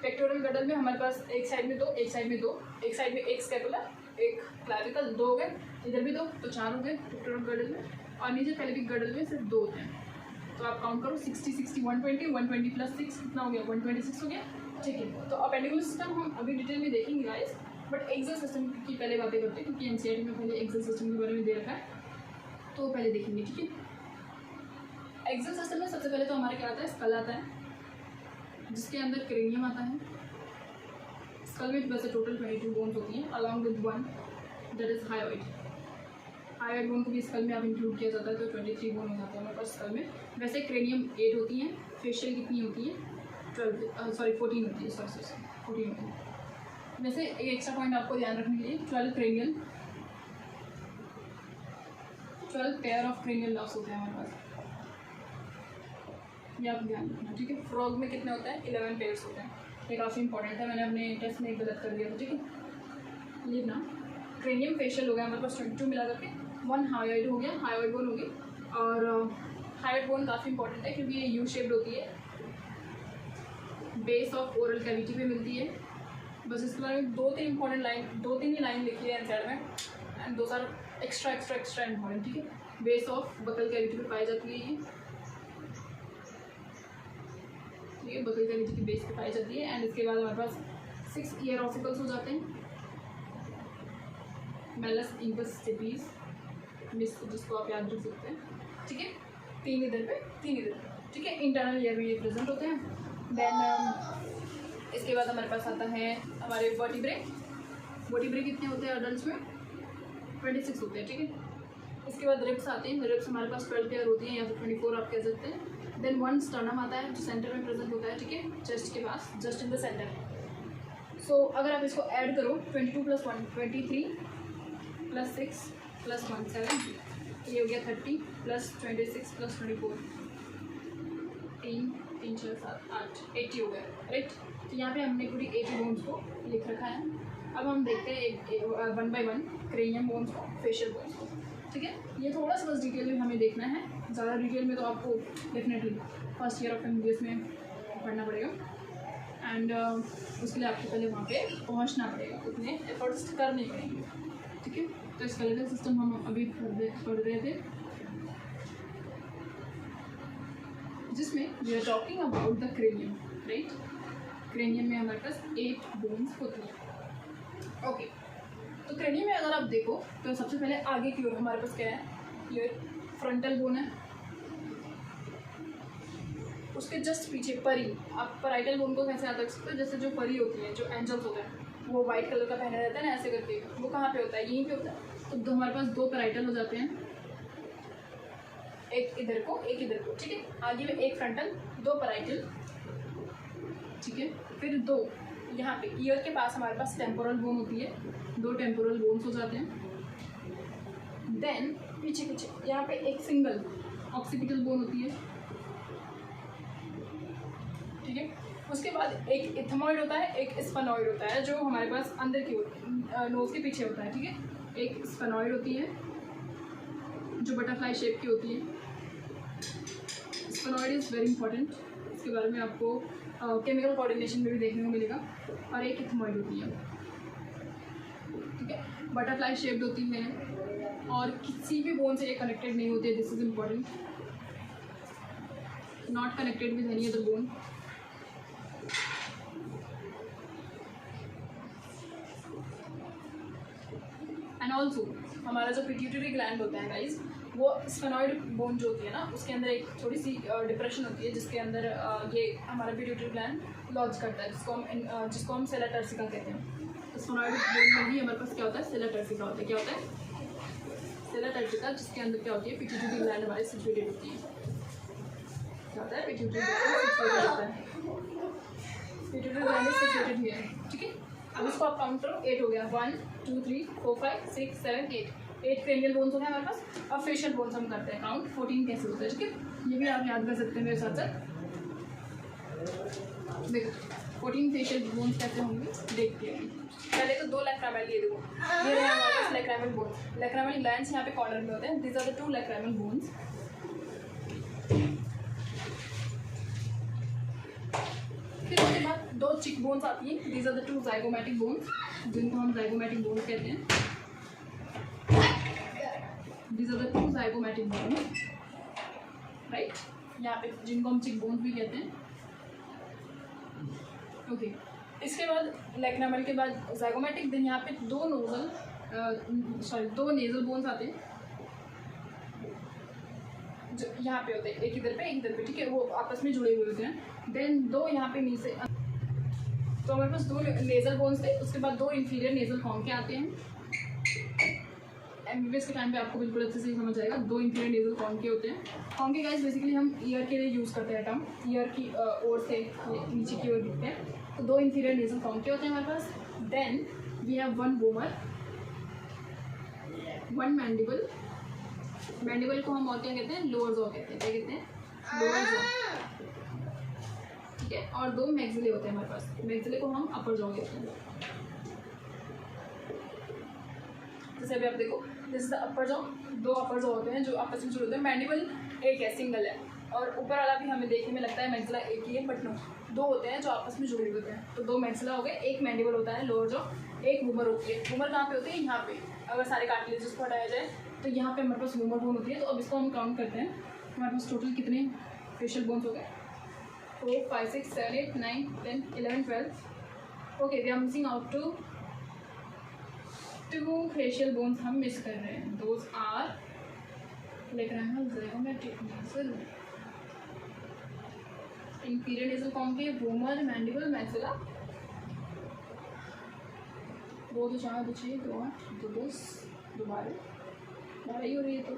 पेक्टोरल गर्डल में हमारे पास एक साइड में 2, एक साइड में 2, एक साइड में एक स्कैपुला, एक क्लैविकल, 2 हो गए, इधर भी 2, तो 4 हो गए पेक्टोरल गर्डल में। और नीचे पेल्विक गर्डल में सिर्फ 2 होते हैं, तो आप काउंट करो 60, 60, 120 प्लस 6 कितना हो गया, 126 हो गया, ठीक है। तो अपेंडिकुलर सिस्टम हम अभी डिटेल में देखेंगे गाइस, बट एक्सेल सिस्टम की पहले बातें करते हैं, क्योंकि एनसीईआरटी में पहले एक्सेल सिस्टम के बारे में दे रखा है, तो पहले देखेंगे, ठीक है। एक्सेल सिस्टम में सबसे पहले तो हमारे क्या आता है, स्कल आता है, जिसके अंदर क्रेनियम आता है। स्कल में वैसे टोटल 22 बोन्स होती हैं, along with 1 that is hyoid. Hyoid bone को भी स्कल में अब इंक्लूड किया जाता है, तो 23 बोन हो जाते हैं हमारे पास स्कल में। वैसे क्रेनियम 8 होती हैं, फेशियल कितनी होती है, 14 होती है, 14 होती है। वैसे एक एक्स्ट्रा पॉइंट आपको ध्यान रखने के लिए, 12 cranial, 12 pair of cranial loss होते हैं हमारे पास, ये आप ध्यान रखना, ठीक है। फ्रॉग में कितने होते हैं, 11 पेयर्स होते हैं, ये काफ़ी इंपॉर्टेंट है, मैंने अपने टेस्ट में गलत कर दिया था, ठीक है। ये ना क्रेनियम फेशियल हो गया हमारे पास 22 मिला करके, 1 हायोइड हो गया, हायोइड बोन होगी। और हायोइड बोन काफ़ी इंपॉर्टेंट है क्योंकि ये यू शेप्ड होती है, बेस ऑफ ओरल कैविटी पे मिलती है। बस इसके बारे में 2-3 इंपॉर्टेंट लाइन, 2-3 ही लाइन लिखी है एंसर में, and those are extra important, ठीक है। बेस ऑफ बकल कैविटी पे पाई जाती है ये, ठीक है, बकल कैविटी की बेस पे पाई जाती है। एंड इसके बाद हमारे पास 6 ईयर ऑसिकल्स हो जाते हैं, मेलस इंगस स्टेपीज, जिसको आप याद रख सकते हैं, ठीक है। 3 इधर पे, 3 इधर पे, ठीक है। इंटरनल ईयर में ये प्रेजेंट होते हैं। देन इसके बाद हमारे पास आता है हमारे वर्टिब्रे। वर्टिब्रे कितने होते हैं अडल्ट में, 26 होते हैं, ठीक है। इसके बाद रिब्स आते हैं, रिब्स हमारे पास 12 पेयर होती हैं, या फिर 24 आप कह सकते हैं। देन 1 स्टर्नम आता है, जो सेंटर में प्रेजेंट होता है, ठीक है, चेस्ट के पास, जस्ट इन द सेंटर। सो अगर आप इसको ऐड करो, 22 + 1 23 + 6 + 1 7, ये हो गया 30 + 26 + 24, 3 3 6 7 8 80 हो गया, राइट। तो यहाँ पे हमने पूरी 80 बोन्स को लिख रखा है। अब हम देखते हैं 1 बाय 1 क्रेनियम बोन्स को, फेशियल बोन्स को, ठीक है। ये थोड़ा सा बस डिटेल में हमें देखना है, ज़्यादा डिटेल में तो आपको definitely first year of MBBS में पढ़ना पड़ेगा, एंड उसके लिए आपको पहले वहाँ पे पहुँचना पड़ेगा, उतने एफर्ट्स करने पड़ेंगे, ठीक है। तो स्केलेटल सिस्टम हम अभी पढ़ रहे थे, जिसमें we are talking about the cranium, right. Cranium में हमारे पास 8 बोन्स होती हैं, ओके। तो क्रेनियम में अगर आप देखो तो सबसे पहले आगे की ओर हमारे पास क्या है, ये फ्रंटल बोन है, उसके जस्ट पीछे परी। आप पैराइटल बोन को कैसे याद रख सकते हो, जैसे जो परी होती है, जो एंजल्स होते हैं, वो वाइट कलर का पहने रहता है ना, ऐसे करके, वो कहाँ पे होता है, यहीं पे होता है। तो हमारे पास 2 पैराइटल हो जाते हैं, एक इधर को, एक इधर को, ठीक है। आगे में 1 फ्रंटल, 2 पैराइटल, ठीक है। फिर 2 यहाँ पे ईयर के पास हमारे पास टेम्पोरल बोन होती है, 2 टेम्पोरल बोन्स हो जाते हैं। देन पीछे यहाँ पे एक सिंगल ऑक्सीपिटल बोन होती है, ठीक है। उसके बाद एक इथमॉइड होता है, एक स्फेनॉइड होता है, जो हमारे पास अंदर की ओर नोज के पीछे होता है, ठीक है। एक स्फेनॉइड होती है जो बटरफ्लाई शेप की होती है। स्फेनॉइड इज़ वेरी इंपॉर्टेंट, इसके बारे में आपको केमिकल कोऑर्डिनेशन में भी देखने को मिलेगा। और एक इथमॉइड होती है, ठीक है, बटरफ्लाई शेप्ड होती है, और किसी भी बोन से ये कनेक्टेड नहीं होती है, this is important, not connected with any other bone. And also हमारा जो पिट्यूटरी ग्लैंड होता है गाइज, वो स्फेनॉइड बोन जो होती है ना, उसके अंदर एक थोड़ी सी डिप्रेशन होती है, जिसके अंदर ये हमारा पिट्यूटरी ग्लैंड लॉन्च करता है, जिसको हम सेला टर्सिका कहते हैं। स्फेनॉइड बोन में ही हमारे पास क्या होता है, सेला टर्सिका होता है। क्या होता है, सेला टर्सिका, जिसके अंदर क्या होती है, पिट्यूटरी ग्लैंड हमारी सिचुएटेड होती है। क्या होता है, पिट्यूटरी ग्लैंड सिचुएटेड होता है, पिट्यूटरी ग्लैंड सिचुएटेड हियर, ठीक है। अब इसको आप काउंट करो, 8 हो गया, 1 2 3 4 5 6 7 8 क्रेनियल बोन्स हो गए हमारे पास। अब फेशियल बोन्स हम करते हैं काउंट, 14 कैसे होता है, ठीक है। ये भी आप याद कर सकते हैं मेरे साथ साथ। देखो 14 फेशियल बोन्स कैसे होंगे देखते हैं। पहले तो 2 लैक्रामेल, ये देखो ये रहे हमारे पास लैक्रामेल बोन्स। लैक्रामेल ग्लैंड्स यहाँ पे कॉर्नर में होते हैं, these are the 2 lacrimal bones. फिर उसके बाद 2 चिक बोन्स आती हैं, these are the 2 zygomatic bones, जिनको हम जाइगोमैटिक बोन्स कहते हैं। These are the 2 zygomatic bones, right, यहाँ पे जिनको हम चिक बोन्स भी कहते हैं, ओके। इसके बाद लैक्रामेल के बाद जाइगोमैटिक, देन यहाँ पे 2 नेजल बोन्स आते हैं, जो यहाँ पे होते हैं, एक इधर पे एक इधर पे, ठीक है, वो आपस में जुड़े हुए होते हैं। देन 2 यहाँ पे नीचे, तो हमारे पास 2 नेजल बोन्स थे। उसके बाद 2 इंफीरियर नेजल कॉन के आते हैं। एमबीबीएस के टाइम पे आपको बिल्कुल अच्छे से समझ आएगा, 2 इंफीरियर नेजल कॉन के होते हैं। कॉन के गाइस बेसिकली हम ईयर के लिए यूज़ करते हैं टर्म, ईयर की ओर से नीचे की ओर दिखते हैं, तो 2 इंफीरियर नेजल कॉन के होते हैं हमारे पास। Then we have 1 vomer, 1 mandible, mandible को हम और क्या कहते हैं, लोअर जॉ कहते हैं, क्या कहते हैं, लोअर जॉ, ठीक है। और 2 मैक्सिले होते हैं हमारे पास, मैक्सिले को हम अपर जॉ कहते हैं। जैसे अभी आप देखो, this is the upper jaw, 2 upper jaw होते हैं जो आपस में जुड़े होते हैं। मैंडिबल एक है, सिंगल है, और ऊपर वाला भी हमें देखने में लगता है मैक्सिला एक ही है, बट नो, 2 होते हैं जो आपस में जुड़े होते हैं। तो 2 मैक्सिला हो गए, 1 मैंडिबल होता है लोअर जॉ, 1 वूमर होती है। वूमर कहाँ पे होती है, यहाँ पे। अगर सारे कार्टिलेजेस को हटाया जाए तो यहाँ पे हमारे पास वूमर बोन होती है। तो अब इसको हम काउंट करते हैं, हमारे पास टोटल कितने फेशियल बोन्स हो गए, 4 5 6 7 8 9 10 11 12। Okay, we are missing out two 2 facial bones हम मिस कर रहे हैं। Those are lacrimal, zygomatic, nasal, inferior nasal concave, vomer, mandible, maxilla. 2 2 4 2 6 2 8 2 10 2 12 ही हो रही है। तो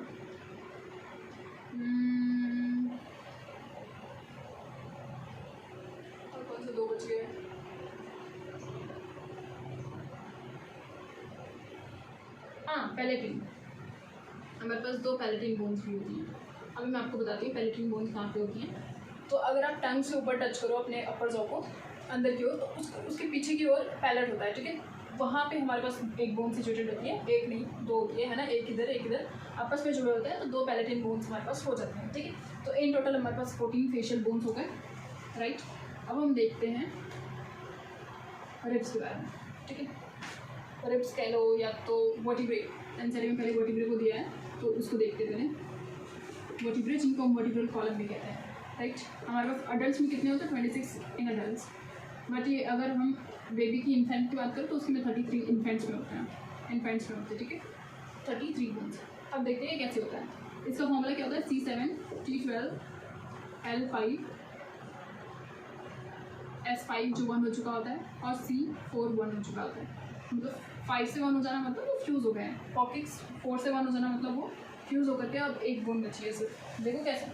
और कौन से 2 बच गए, हाँ पैलेटिन, हमारे पास 2 पैलेटिन बोन्स भी होती हैं। अभी मैं आपको बताती हूँ पैलेटिन बोन्स कहाँ पे होती हैं। तो अगर आप टंग से ऊपर टच करो अपने अपर जॉ को अंदर की ओर, तो उसके पीछे की ओर पैलेट होता है, ठीक है। वहाँ पे हमारे पास एक बोन सिचुएटेड होती है, एक नहीं 2 होती है ना, एक इधर आपस में जुड़े होते हैं, तो 2 पैलेटिन बोन्स हमारे पास हो जाते हैं, ठीक है। तो इन टोटल हमारे पास 14 फेशियल बोन्स हो गए, राइट। अब हम देखते हैं रिब्स के बारे में, ठीक है। रिब्स कह लो या तो वर्टिब्रे, एनसीईआरटी में पहले वर्टिब्रे को दिया है, तो उसको देखते थे वर्टिब्रे, जिनको हम वर्टिब्रल कॉलम भी कहते हैं, राइट। हमारे पास अडल्ट में कितने होते हैं, 26 इन अडल्ट, बट ये अगर हम बेबी की इन्फेंट की बात करें तो उसमें 33 इन्फेंट्स में होते हैं, ठीक है, 33 बोन्स। अब देखते हैं कैसे होता है। इसका फॉर्मूला क्या होता है, C7 T12 L5 S5 जो 1 हो चुका होता है, और C4 1 हो चुका होता है। मतलब 5 से 1 हो जाना मतलब वो फ्यूज़ हो गए हैं। कॉकिक्स 4 से 1 हो जाना मतलब वो फ्यूज़ होकर के अब एक बोन बची है सिर्फ। देखो कैसे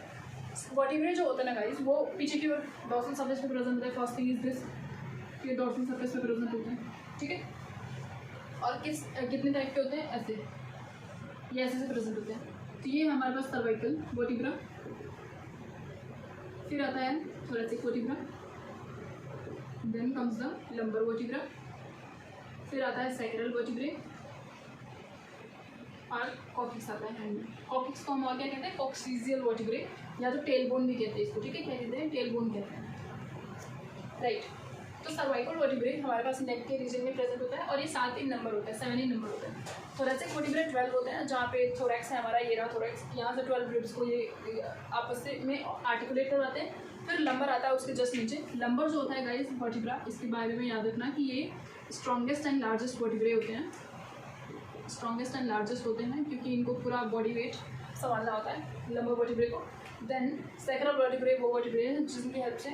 वर्टिब्रे जो होता है ना गाइस, वो पीछे की ओर डॉर्सल सरफेस पे प्रेजेंट होता है। फर्स्ट थिंग इज दिस, ये डॉर्सल सरफेस पे प्रेजेंट होते हैं, ठीक है। और कितने टाइप के होते हैं, ऐसे, ये ऐसे से प्रेजेंट होते हैं। तो ये हमारे पास सर्वाइकल वर्टिब्रा, फिर आता है thoracic vertebra, then comes the lumbar vertebra, फिर आता है सैक्रल वर्टिब्रे, और कॉकिक्स आता है हैंड में। कॉकिक्स को हम और क्या कहते हैं, कॉक्सीजियल वर्टिब्रे, या तो टेल बोन भी कहते हैं इसको, ठीक है, क्या कहते हैं, टेल बोन कहते हैं, राइट। तो सर्वाइकल वर्टिब्रे हमारे पास नेक के रीजन में प्रेजेंट होता है, और ये 7 ही नंबर होता है, 7 ही नंबर होता है। थोरेसिक वर्टिब्रे 12 होते हैं, जहाँ पे थोरैक्स है हमारा, ये रहा थोरैक्स, यहाँ से 12 रिब्स को ये आपस में आर्टिकुलेट कर जाते हैं। फिर लंबर आता है उसके जस्ट नीचे। लंबर जो होता है गाइस वर्टिब्रा, इसके बारे में याद रखना कि ये स्ट्रॉन्गेस्ट एंड लार्जेस्ट वर्टिब्रे होते हैं, स्ट्रॉन्गेस्ट एंड लार्जेस्ट होते हैं क्योंकि इनको पूरा बॉडी वेट संभालना होता है लंबर वर्टिब्रे को। देन सैक्रल वर्टिब्रे वो वर्टिब्रे हैं जिनकी हेल्प से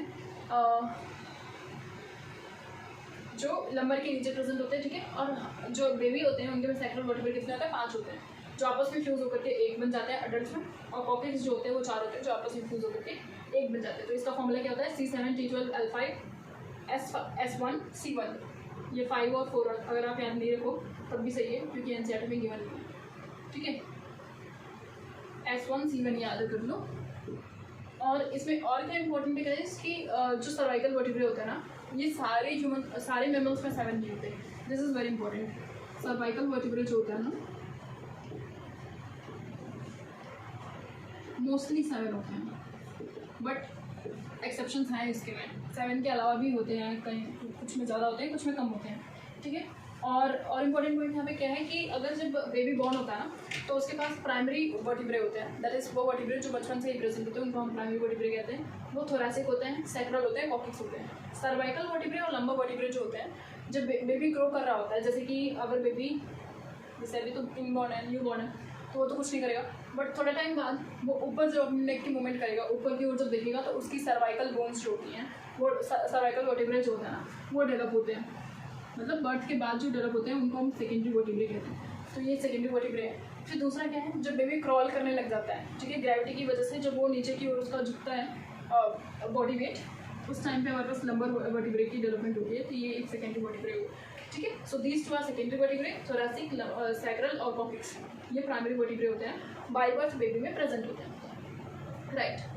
जो लंबर के नीचे प्रेजेंट होते हैं, ठीक है। और जो बेबी होते हैं उनके में सैक्रल वर्टिब्रे कितने होते हैं? 5 होते हैं, जो आपस में फ्यूज़ होकर के एक बन जाते हैं अडल्ट में। और कॉकेज जो होते हैं वो 4 होते हैं, जो आपस में फ्यूज़ होकर के एक बन जाते हैं। तो इसका फॉर्मूला क्या होता है? C7T12L5 S1C1। ये 5 और 4 अगर आप याद नहीं रखो तब भी सही है क्योंकि एनसीईआरटी में गिवन है, ठीक है। S1C1 याद कर लो। और इसमें और क्या इंपॉर्टेंट है कि जो सर्वाइकल वर्टिब्रे होते हैं ना, ये सारे मैमल्स में 7 नहीं होते। This is very important. Cervical vertebrae जो होता है ना मोस्टली 7 होते हैं, बट एक्सेप्शंस हैं इसके में। 7 के अलावा भी होते हैं, कहीं कुछ में ज़्यादा होते हैं, कुछ में कम होते हैं, ठीक है। और इम्पोर्टेंट पॉइंट यहाँ पे क्या है कि अगर जब बेबी बॉर्न होता है ना तो उसके पास प्राइमरी वर्टिब्रे होते हैं। दैट इज़ वो वर्टिब्रे जो बचपन से ही प्रेजेंट होते हैं, उनको हम प्राइमरी वर्टिब्रे कहते हैं। वो थोरैसिक होते हैं, सैक्रल होते हैं, कॉक्सिक्स होते हैं। सर्वाइकल वर्टिब्रे और लंबर वर्टिब्रे जो होते हैं जब बेबी ग्रो कर रहा होता है, जैसे कि अगर बेबी जैसे अभी तो इनबॉर्न है, न्यू बॉर्न है, तो वो तो कुछ नहीं करेगा, बट थोड़ा टाइम बाद वो ऊपर जो अपने नेक की मूवमेंट करेगा, ऊपर की ओर जब देखेगा तो उसकी सर्वाइकल बोन्स जो होती हैं वो सर्वाइकल वर्टिब्रे जो होता है ना वो डेवलप होते हैं। मतलब बर्थ के बाद जो डेवलप होते हैं उनको हम सेकेंडरी वर्टिब्रे कहते हैं। तो ये सेकेंडरी वर्टिब्रे है। फिर दूसरा क्या है, जब बेबी क्रॉल करने लग जाता है, ठीक है, ग्रेविटी की वजह से जब वो नीचे की ओर उसका झुकता है बॉडी वेट, उस टाइम पे हमारे पास लंबर वर्टिब्रे की डेवलपमेंट होती है। तो ये एक सेकेंडरी वर्टिब्रे हो, ठीक है। So these 2 are secondary vertebrae, thoracic, sacral और कॉक्सिक्स। ये प्राइमरी वर्टिब्रे होते हैं, बाय बर्थ बेबी में प्रेजेंट होते हैं, राइट।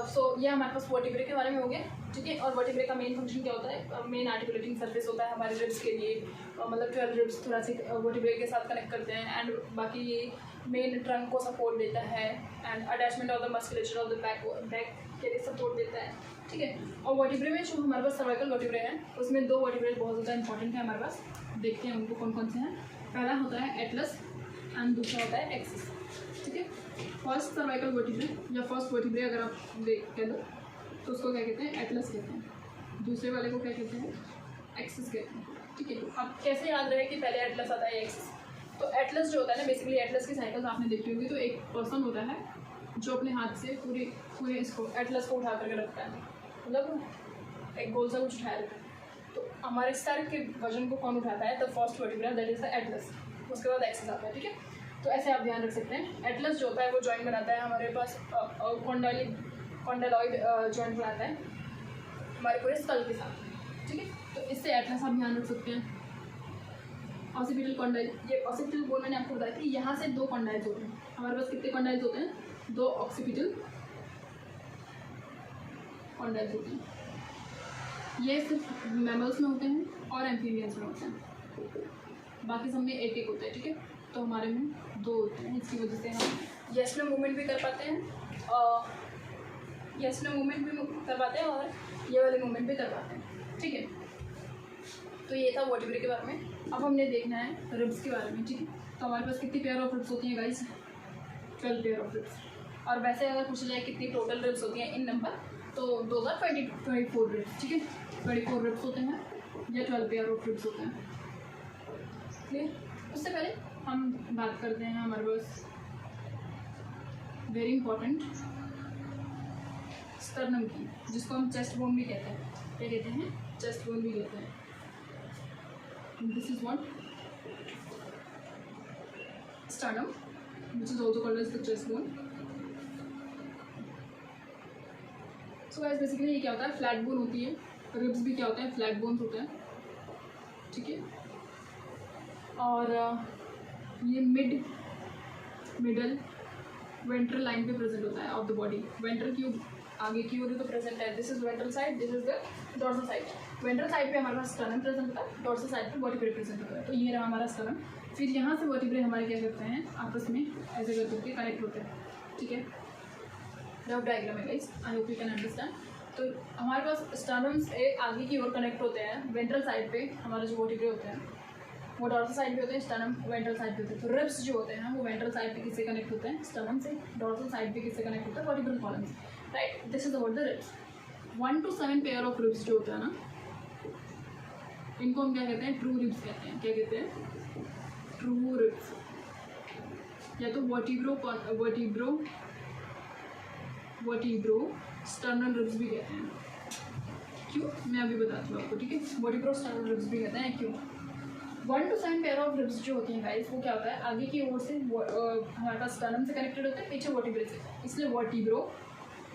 सो ये हमारे पास वर्टिब्रे के बारे में हो गया, ठीक है। और वर्टिब्रे का मेन फंक्शन क्या होता है? मेन आर्टिकुलेटिंग सरफेस होता है हमारे रिब्स के लिए, मतलब 12 रिब्स थोरैसिक वर्टिब्रे के साथ कनेक्ट करते हैं। एंड बाकी ये मेन ट्रंक को सपोर्ट देता है and attachment of the musculature of the back के लिए सपोर्ट देता है, ठीक है। और वर्टिब्रे में जो हमारे पास सर्वाइकल वर्टिब्रे हैं उसमें 2 वर्टिब्रे बहुत ज़्यादा इंपॉर्टेंट है हमारे पास। देखते हैं उनको कौन कौन से हैं। पहला होता है एटलस एंड दूसरा होता है एक्सिस, ठीक है। फर्स्ट सर्वाइकल वर्टिब्रे या फर्स्ट वर्टिब्रे अगर आप कह दो तो उसको क्या कहते हैं? एटलस कहते हैं। दूसरे वाले को क्या कहते हैं? एक्सिस कहते हैं, ठीक है। अब कैसे याद रहे कि पहले एटलस आता है या एक्सिस? तो एटलस जो होता है ना, बेसिकली एटलस की साइकिल्स आपने देखी होगी। तो एक पर्सन होता है जो अपने हाथ से पूरे इसको एटलस को उठा करके रखता है, मतलब एक गोल सा कुछ उठाया रखता है। तो हमारे सर के वजन को कौन उठाता है? The first vertebra, that is the Atlas. उसके बाद एक्सिस आता है, ठीक है। तो ऐसे आप ध्यान रख सकते हैं। एटलस जो होता है वो जॉइंट बनाता है हमारे पास, कॉन्डालॉइड जॉइंट बनाता है हमारे पूरे स्कल के साथ, ठीक है। तो इससे एटलस आप ध्यान रख सकते हैं। ऑसिपिटल कॉन्डाइल, ये ऑसिपिटल बोन मैंने आपको बताया थी, यहाँ से 2 कॉन्डाइल्स होते हैं हमारे पास। कितने कॉन्डाइल्स होते हैं? 2 ऑक्सीपिटल कॉन्डाइल्स होते हैं। ये सिर्फ मैमल्स में होते हैं और एम्फीबियंस में होते हैं, बाकी सब में एक होता है, ठीक है। तो हमारे में 2 होते हैं, इसकी वजह से हम यस नो मूवमेंट भी कर पाते हैं और यस नो मूवमेंट भी कर पाते हैं और ये वाले मूवमेंट भी कर पाते हैं, ठीक है। तो ये था वर्टिब्रे के बारे में। अब हमने देखना है रिब्स के बारे में, ठीक है। तो हमारे पास कितनी पेयर ऑफ रिब्स होती हैं गाइस? 12 pair of ribs. और वैसे अगर पूछा जाए कितनी टोटल रिब्स होती हैं इन नंबर, तो 24 रिब्स, ठीक है। 24 रिब्स होते हैं या 12 पेयर ऑफ रिब्स होते हैं, क्लियर। उससे पहले हम बात करते हैं हमारे पास वेरी इंपॉर्टेंट स्टर्नम की, जिसको हम चेस्ट बोन भी कहते हैं। क्या कहते हैं? चेस्ट बोन भी कहते हैं। This is what sternum, which is also called as the chest bone. So guys, basically ये क्या होता है? फ्लैट बोन होती है। रिब्स भी क्या होते हैं? फ्लैट बोन्स होते हैं, ठीक है। और ये मिडल वेंट्रल लाइन पे प्रेजेंट होता है ऑफ द बॉडी। वेंट्रल की आगे की ओर तो प्रेजेंट है। This is ventral side, this is the dorsal side. Ventral side पे हमारे पास स्टर्नम प्रेजेंट होता है, डॉर्सल साइड पे वर्टिब्रे प्रेजेंट होता है। तो ये रहा हमारा स्टर्नम। फिर यहाँ से वर्टिब्रे हमारे क्या करते हैं? आपस में ऐसे कर करके कनेक्ट होते हैं, ठीक है। रफ डायग्राम है guys, I hope you can understand. तो हमारे पास स्टर्नम से आगे की ओर कनेक्ट होते हैं। वेंट्रल साइड पे हमारे जो वर्टिब्रे होते हैं वो डॉर्सल साइड पे होते हैं, स्टर्नम वेंट्रल साइड पे होते हैं। तो रिब्स जो होते हैं वो वेंट्रल साइड पे किससे कनेक्ट होते हैं? स्टर्नम से। डॉर्सल साइड पे किससे कनेक्ट होता है? वर्टिब्रल कॉलम से, right. This is about the ribs. 1 to 7 pair of ribs जो होता है ना, इनको हम क्या कहते हैं? ट्रू रिब्स कहते हैं। क्या कहते हैं? ट्रू रिब्स, या तो वर्टिब्रो स्टर्नल रिब्स भी कहते हैं। क्यों, मैं अभी बताती हूँ आपको, ठीक है। वर्टिब्रो स्टर्नल रिब्स भी कहते हैं, क्यों? 1 to 7 पेयर ऑफ रिब्स जो होती हैं गाइस, वो क्या होता है, आगे की ओर से हमारे पास स्टर्नम से कनेक्टेड होते हैं, पीछे वर्टिब्रे से, इसलिए वर्टिब्रो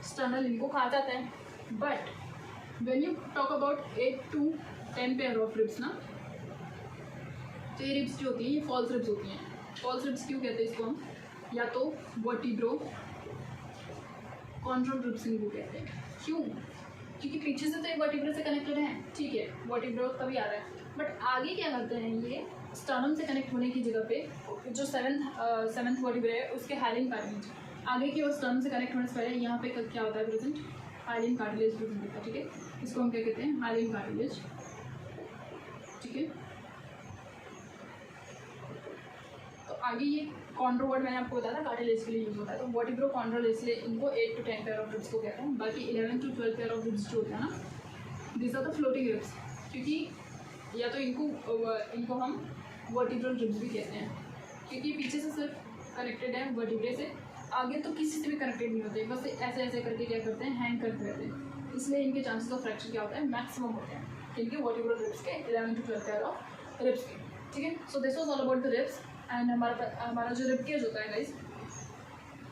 स्टर्नल इनको कहा जाता है। But when you talk about 8 to 10 pair of ribs ना, तो ये रिब्स जो होती हैं ये फॉल्स रिब्स होती हैं। फॉल्स रिब्स क्यों कहते हैं इसको हम, या तो वर्टिब्रो कॉन्ट्रोल रिब्स इनको कहते हैं। क्यों? क्योंकि पीछे से तो ये वर्टिब्रे से कनेक्टेड है, ठीक है, वर्टिब्रो तभी आ रहा है, बट आगे क्या करते हैं, ये स्टर्नम से कनेक्ट होने की जगह पे जो सेवन्थ वर्टिब्रे है उसके हाइलिन कार्टिलेज आगे की ओर स्टर्नम से कनेक्ट होने से पहले यहाँ पे क्या होता है प्रेजेंट, हाइलिन कार्टिलेज प्रेजेंट होता है, ठीक है। इसको हम क्या कहते हैं, हाइलिन कार्टिलेज, ठीक है। तो आगे ये कॉन्ड्रो वर्ड मैंने आपको बताया था कार्टिलेज के लिए यूज होता है, तो वर्टिब्रो कॉन्ड्रोल, इसलिए इनको 8 to 10 पेयर ऑफ रिब्स को कहते हैं। बाकी 11 to 12 पेयर ऑफ रिब्स जो होता है ना, this are the floating ribs, क्योंकि या तो इनको हम वर्टिब्रल रिब्स भी कहते हैं, क्योंकि पीछे से सिर्फ कनेक्टेड है वर्टिब्रे से, आगे तो किसी से भी कनेक्टेड नहीं होते, बस ऐसे ऐसे करके क्या करते हैं, हैंग करते रहते हैं, इसलिए इनके चांसेस ऑफ फ्रैक्चर क्या होता है, मैक्सिमम होते हैं, इनके वर्टिब्रल रिब्स के 11 to 12 पेयर ऑफ रिब्स के, ठीक है। सो this was all about the ribs. And हमारा जो रिब केज होता है गाइस,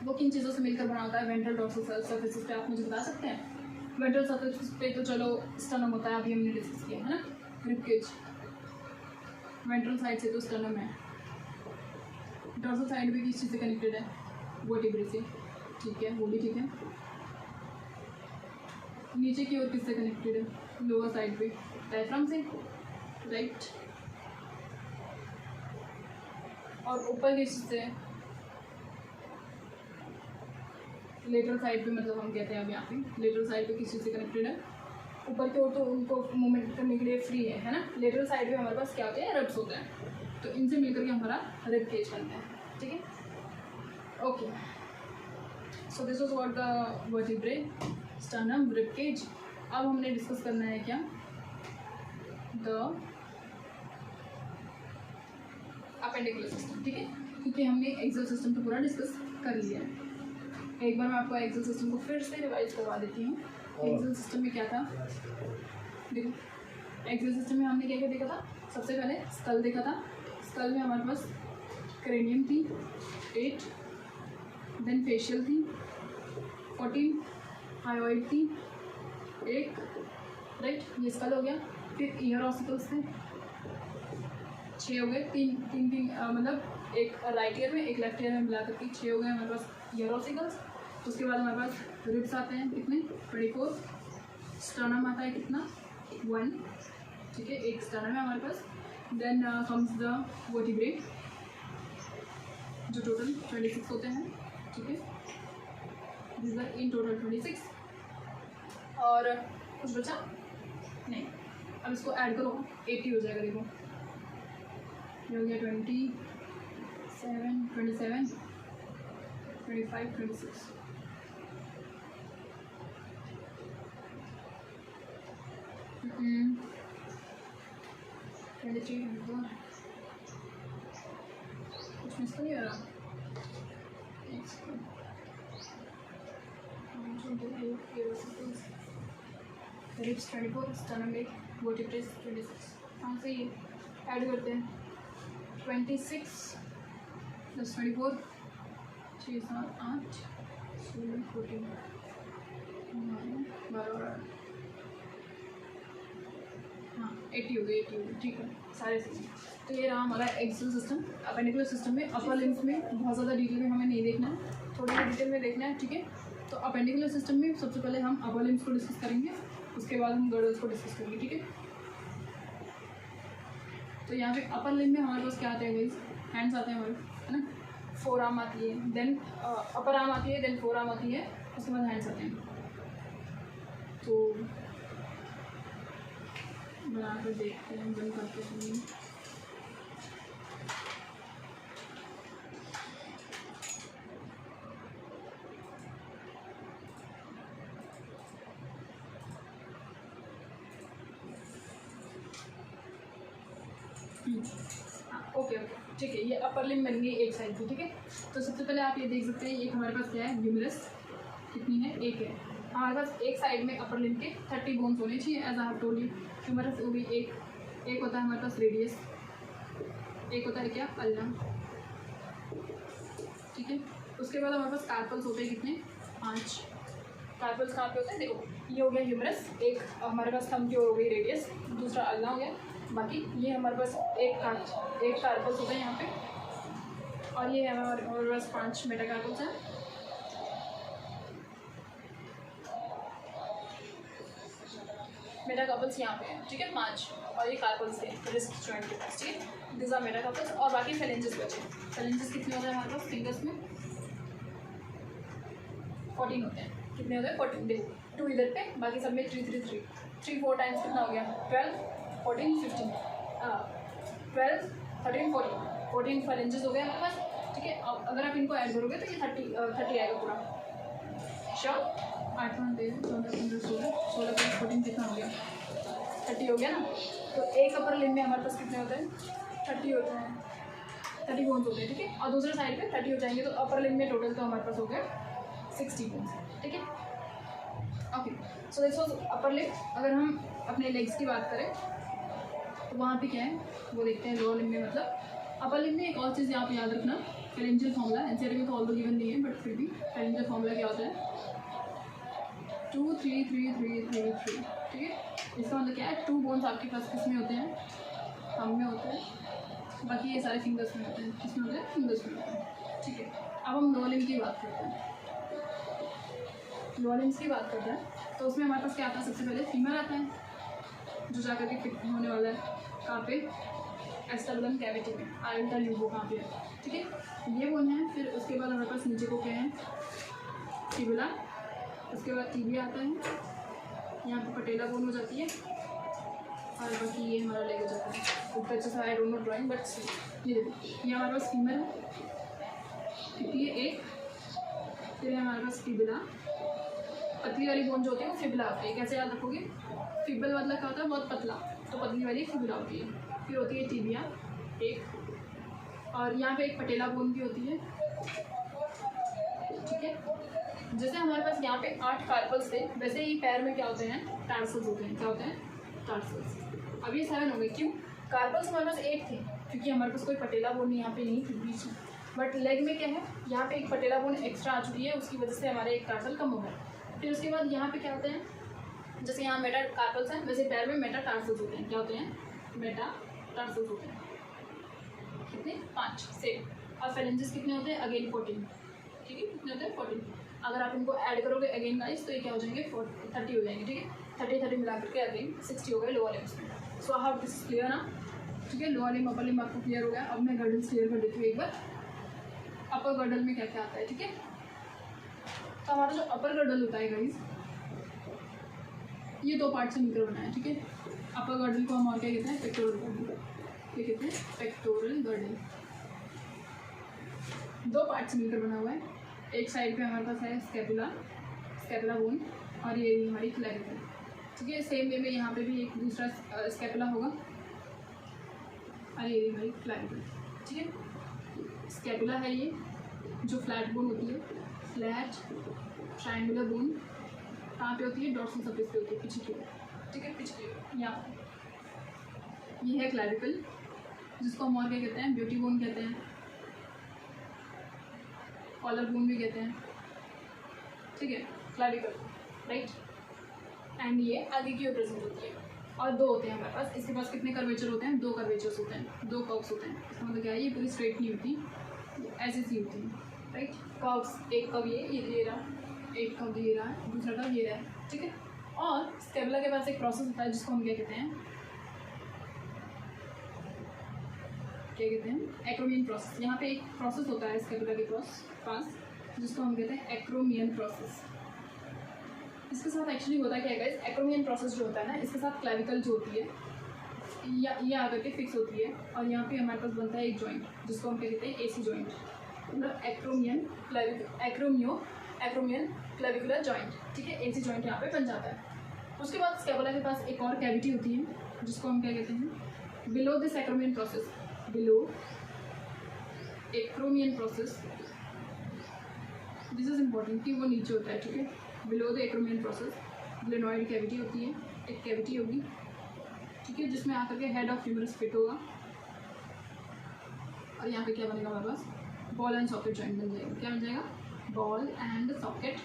वो किन चीज़ों से मिलकर बना होता है, वेंट्रल डॉर्सल सर्फेसिस पे, आप मुझे बता सकते हैं? वेंट्रल सर्फेसिस पे तो चलो स्टर्नम होता है, अभी हमने डिस्कस किया है ना, रिब केज वेंट्रल साइड से तो स्टर्नम है, डॉर्सल साइड भी किस चीज़ से कनेक्टेड है, वर्टिब्रे से, ठीक है, वो भी ठीक है। नीचे की ओर किससे कनेक्टेड है, लोअर साइड पे डायफ्राम से, राइट। और ऊपर किस चीज़ से, लेटरल साइड पे, मतलब हम कहते हैं अब यहाँ पे लेटरल साइड पे किस चीज़ से कनेक्टेड है, ऊपर की ओर तो उनको मूवमेंट करने के लिए फ्री है ना। लेटरल साइड पे हमारे पास क्या होते हैं, रिब्स होते हैं, तो इनसे मिलकर के हमारा रिब केज बनता है, ठीक है। Okay, so this was what the vertebrae sternum rib cage. अब हमने डिस्कस करना है क्या, द अपेंडिकुलर सिस्टम, ठीक है, क्योंकि हमने एक्सल सिस्टम तो पूरा डिस्कस कर लिया है। एक बार मैं आपको एक्सल सिस्टम को फिर से रिवाइज करवा देती हूँ। एक्सल सिस्टम में क्या था, देखो एक्सल सिस्टम में हमने क्या क्या देखा था, सबसे पहले स्कल देखा था। स्कल में हमारे पास क्रेनियम थी 8, देन फेशियल थी 14, हायोइड थी 1, राइट, ये स्कल हो गया। फिर ईयर ऑसिकल्स थे 6 हो गए, तीन मतलब एक राइट ईयर में एक लेफ्ट ईयर में मिला करके 6 हो गए हमारे पास ईयर ऑसिकल्स। उसके बाद हमारे पास रिब्स आते हैं कितने, 24। स्टर्नम आता है कितना, 1, ठीक है, एक स्टर्नम है हमारे पास। देन कम्स द वर्टिब्रे जो टोटल 26 होते हैं, ठीक है, दिस आर इन टोटल 26। और कुछ बचा नहीं, अब इसको ऐड करो 80 हो जाएगा। देखो ये हो गया 27, 25, 26। कुछ मिस तो नहीं हो रहा, रिब्स 24, स्टर्नम 8, वर्टिब्रे 26। हाँ सही है, ऐड करते हैं 26 + 24, 6, 7, 8, 16, 14, 12, हाँ 80 हो गई, 80 हो गई, ठीक है, सारे सही। तो ये रहा हमारा एक्सल सिस्टम। अपेंडिकुलर सिस्टम में अपर लिम्स में बहुत ज़्यादा डिटेल में हमें नहीं देखना है, थोड़ी डिटेल में देखना है, ठीक है। तो अपेंडिकुलर सिस्टम में सबसे पहले हम अपर लिम्स को डिस्कस करेंगे, उसके बाद हम गर्डल्स को डिस्कस करेंगे, ठीक है। तो यहाँ पे अपर लिम्ब में हमारे पास क्या आते हैं गाइस, हैंड्स आते हैं हमारे, है ना, फोर आर्म आती है, देन अपर आर्म आती है, देन फोर आर्म आती है, उसके बाद हैंड्स आते हैं। तो बना कर देखते हैं, बंद करके सुनिए। ओके ओके, ठीक है, ये अपर लिम्ब बन गई एक साइड की। ठीक है, तो सबसे पहले आप ये देख सकते हैं, एक हमारे पास क्या है, ह्यूमरस कितनी है, एक है। हमारे पास एक साइड में अपर लिम्ब के 30 बोन्स होने चाहिए as I have told you. Humerus वो भी एक होता है हमारे पास रेडियस, एक होता है क्या, अल्ना। ठीक है, उसके बाद हमारे पास कार्पल्स होते हैं कितने, 5। कार्पल्स कहाँ पे होते हैं, देखो ये हो गया ह्यूमरस, एक हमारे पास थंब की हो गई रेडियस, दूसरा अल्ना हो गया, बाकी ये हमारे पास एक कार्पल्स होता है यहाँ पे, और ये हमारे पास 5 मेटाकार्पल्स हैं। मेटाकार्पल्स यहाँ पे हैं। ठीक है, 5, और ये कार्पल्स थे रिस्ट जॉइंट के पास। ठीक है, दिस आर मेटाकार्पल्स, और बाकी फेलेंजेस बचे। फेलेंजेस कितने होते हैं हमारे पास फिंगर्स में, 14 होते हैं। कितने होते हैं, 14। देखो 2 इधर पे, बाकी सब में 3 4 टाइम्स कितना हो गया, 12 14 15 12 13 14 फेलेंजेस हो गए हमारे पास। ठीक है, अब अगर आप इनको ऐड करोगे तो ये 30 आएगा पूरा। श्योर, 8 दे 14 15 16 14 कितना हो गया, 30 हो गया ना। तो एक अपर लिम्ब में हमारे पास कितने होते हैं, 30 होते हैं, 30 बोन्स होते हैं। ठीक है, और दूसरे साइड पे 30 हो जाएंगे, तो अपर लिम्ब में टोटल तो हमारे पास हो गया 60 बोन्स। ठीक है, okay, so this was upper limb. अगर हम अपने लेग्स की बात करें तो वहाँ पे क्या है वो देखते हैं। लोअर लिम्ब में मतलब अपर लिम्ब में एक और चीज़ यहाँ पे याद रखना, फेरेंजियल फॉर्मूला। एनसीईआरटी में तो ऑल गिवन नहीं है, बट फिर भी फेरेंजियल फॉर्मूला क्या होता है, 2 3 3 3 3 3। ठीक है, इसका मतलब क्या है, 2 बोन्स आपके पास किस में होते हैं, थंब में होते हैं, बाकी ये सारे फिंगर्स में होते हैं। किस में होते हैं, फिंगर्स में होते हैं। ठीक है, अब हम लोअर लिम्ब की बात करते हैं। लोअर लिम्स की बात करते हैं तो उसमें हमारे पास क्या आता है, सबसे पहले फीमर आता है, जो जाकर के फिट होने वाला है कहाँ पे, एस्टर्नल कैविटी में। आई विल टेल यू वो कहाँ पे है। ठीक है, ये बोन है। फिर उसके बाद हमारे पास नीचे को क्या है, फिबुला। उसके बाद टीबिया आता है, यहाँ पे पटेला बोन हो जाती है, और बाकी ये हमारा लेग हो जाता है। ऊपर अच्छे से I don't know drawing, but ये देखो, ये हमारे पास फीमर है, कितनी है, एक। फिर हमारे पास फिबुला, पतली वाली बोन जो होती है वो फिबुला होती है। कैसे याद रखोगे, फिबल मतलब क्या होता है, बहुत पतला, तो पतली वाली फिबुला होती है। फिर होती है टीबिया एक, और यहाँ पे एक पटेला बोन भी होती है। ठीक है, जैसे हमारे पास यहाँ पे 8 कार्पल्स थे, वैसे ही पैर में क्या होते हैं, टार्सल्स होते हैं। क्या होते हैं, टार्सल्स। अब ये 7 हो गए, क्यों, कार्पल्स हमारे पास 8 थे, क्योंकि हमारे पास कोई पटेला बोन यहाँ पे नहीं थी बीच में। बट लेग में क्या है, यहाँ पे एक पटेला बोन एक्स्ट्रा आ चुकी है, उसकी वजह से हमारे एक टार्सल कम हो गया। फिर उसके बाद यहाँ पे क्या होते हैं, जैसे यहाँ मेटा कार्पल्स हैं, वैसे पैर में मेटा टार्सल्स होते हैं। क्या होते हैं, मेटा टार्सल्स होते हैं। कितने, 5 से। और फेलेंजेस कितने होते हैं, अगेन 14। ठीक है, कितने होते हैं, 14। अगर आप इनको ऐड करोगे अगेन गाइस तो ये क्या हो जाएंगे, 30 हो जाएंगे। ठीक है, 30 मिला करके अगेन 60 हो गए लोअर लिम्स में। So how this is clear ना। ठीक है, लोअर लिम्ब अपर लिम्ब आपको क्लियर हो गया। अब मैं गर्डल्स क्लियर कर देती हूँ एक बार, अपर गर्डल में क्या क्या आता है। ठीक है, तो हमारा जो अपर गर्डल होता है गाइस, ये 2 पार्ट से मिलकर बना है। ठीक है, अपर गर्डल को हम और क्या कहते हैं, पेक्टोरल गर्डल। क्या कहते हैं, पेक्टोरल गर्डल। 2 पार्ट से मिलकर बना हुआ है। एक साइड पे हमारे पास है स्कैपुला बोन, और ये हमारी क्लैविकल। ठीक है, सेम वे में यहाँ पे भी एक दूसरा स्कैपुला होगा, और ये हमारी क्लैविकल। ठीक है, स्कैपुला है ये जो फ्लैट बोन होती है, फ्लैट ट्रायंगुलर बोन कहाँ पे होती है, डॉर्सल सरफेस पे होती है, पीछे की ओर। ठीक है, पीछे की ओर यहाँ ये है क्लैविकल, जिसको हम और क्या कहते हैं, ब्यूटी बोन कहते हैं, कॉलर बोन भी कहते हैं। ठीक है, क्लैविकल, राइट। एंड ये आगे की ओर प्रेजेंट होती है, और 2 होते हैं हमारे पास। इसके पास कितने कर्वेचर होते हैं, 2 कर्वेचर्स होते हैं, 2 कर्व्स होते हैं। इसका मतलब क्या है, ये पूरी स्ट्रेट नहीं होती, ऐसी सी होती है, राइट। कर्व्स, एक कर्व ये रहा, एक कर्व ये रहा, दूसरा कर्व ये रहा है। ठीक है, और स्कैपुला के पास एक प्रोसेस होता है जिसको हम क्या कहते हैं, एक्रोमियन प्रोसेस। यहाँ पे एक प्रोसेस होता है स्कैपुला के पास जिसको हम कहते हैं एक्रोमियन प्रोसेस। इसके साथ एक्चुअली होता क्या है गाइस, एक्रोमियन प्रोसेस जो होता है ना, इसके साथ क्लैविकल जो होती है ये आकर के फिक्स होती है, और यहाँ पे हमारे पास बनता है एक जॉइंट जिसको हम क्या कहते हैं, एसी जॉइंट, मतलब एक्रोमियन क्लैविकुलर जॉइंट। ठीक है, एसी जॉइंट यहाँ पे बन जाता है। उसके बाद स्कैपुला के पास एक और कैविटी होती है जिसको हम क्या कहते हैं, below this acromion process, below acromion process, this is important कि वो नीचे होता है, ठीक है। Below the acromion process glenoid cavity होती है, एक कैविटी होगी, ठीक है, जिसमें आकर के हेड ऑफ ह्यूमरस फिट होगा और यहाँ पे क्या बनेगा हमारे पास, बॉल एंड सॉकेट जॉइंट बन जाएगा। क्या बन जाएगा, बॉल एंड सॉकेट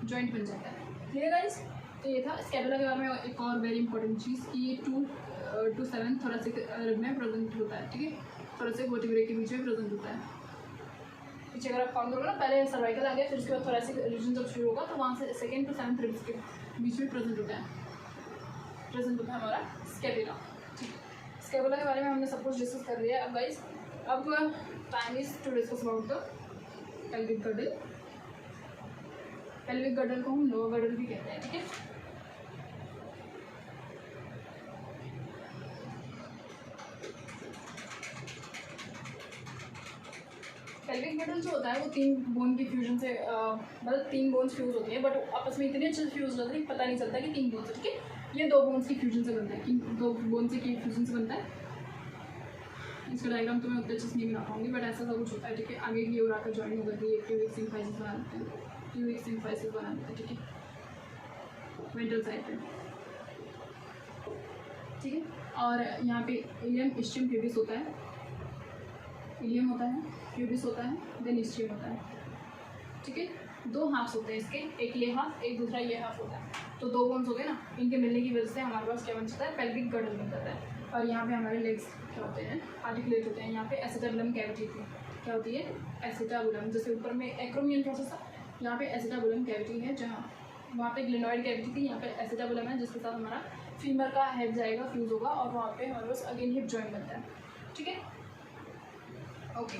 जॉइंट बन जाता है। Clear guys. तो ये था स्कैपुला के बारे में। एक और वेरी इंपॉर्टेंट चीज़ कि ये 2 to 7 थोरेसिक रिब में प्रेजेंट होता है, ठीक है, थोरेसिक वर्टिब्रे के बीच में प्रेजेंट होता है। पीछे अगर आप काउंट करोगे ना, पहले सर्वाइकल आ गया, फिर उसके बाद थोरेसिक रीजन जब शुरू होगा तो वहाँ से 2nd to 7th रिब्स के बीच में प्रेजेंट होता है हमारा स्कैपुला, ठीक है। स्कैपुला के बारे में हमने सब कुछ डिस्कस कर लिया है। अब गाइस, अब time is to discuss about the pelvic girdle. Pelvic girdle को हम लोअर गर्डल भी कहते हैं, ठीक है। पेल्विक गर्डल जो होता है वो 3 बोन की फ्यूजन से मतलब 3 बोन्स फ्यूज होती है, बट आपस में इतने अच्छे से फ्यूज होते हैं पता नहीं चलता कि 3 बोन्स है, ठीक है। ये 2 बोन्स की फ्यूजन से बनता है, कि 2 बोन से की फ्यूजन से बनता है। इसका डायग्राम तो मैं उतने अच्छे से नहीं बना पाऊंगी, बट ऐसा सब कुछ होता है, ठीक है। आगे की ओर आकर ज्वाइन होकर के क्यूबिक सिम्फाइसिस बना देते हैं, क्यूबिक सिम्फाइसिस बना देते हैं, ठीक है, वेंट्रल साइड पे, ठीक है। और यहाँ पे इलियम इस्ट्रियम प्यूबिस होता है, इलियम होता है, प्यूबिस होता है, देन इस्ट्रियम होता है, ठीक है। 2 हाफ्स होते हैं इसके, एक ये हाफ, एक दूसरा ये हाफ होता है। तो 2 बोन्स हो गए ना, इनके मिलने की वजह से हमारे पास क्या बन जाता है, पेल्विक गर्डल बन जाता है। और यहाँ पे हमारे लेग्स क्या होते हैं, आर्टिकुलेट होते हैं। यहाँ पे एसिटाबुलम कैविटी थी, क्या होती है, एसिटाबुलम, जैसे ऊपर में एक्रोमियन प्रोसेस है, यहाँ पे एसिटाबुलम कैविटी है, जहाँ वहाँ पे ग्लेनोइड कैविटी थी, यहाँ पे एसिटाबुलम है, जिसके साथ हमारा फीमर का हेड जाएगा, फ्यूज होगा, और वहाँ पे हमारे पास अगेन हिप जॉइंट बनता है, ठीक है। ओके,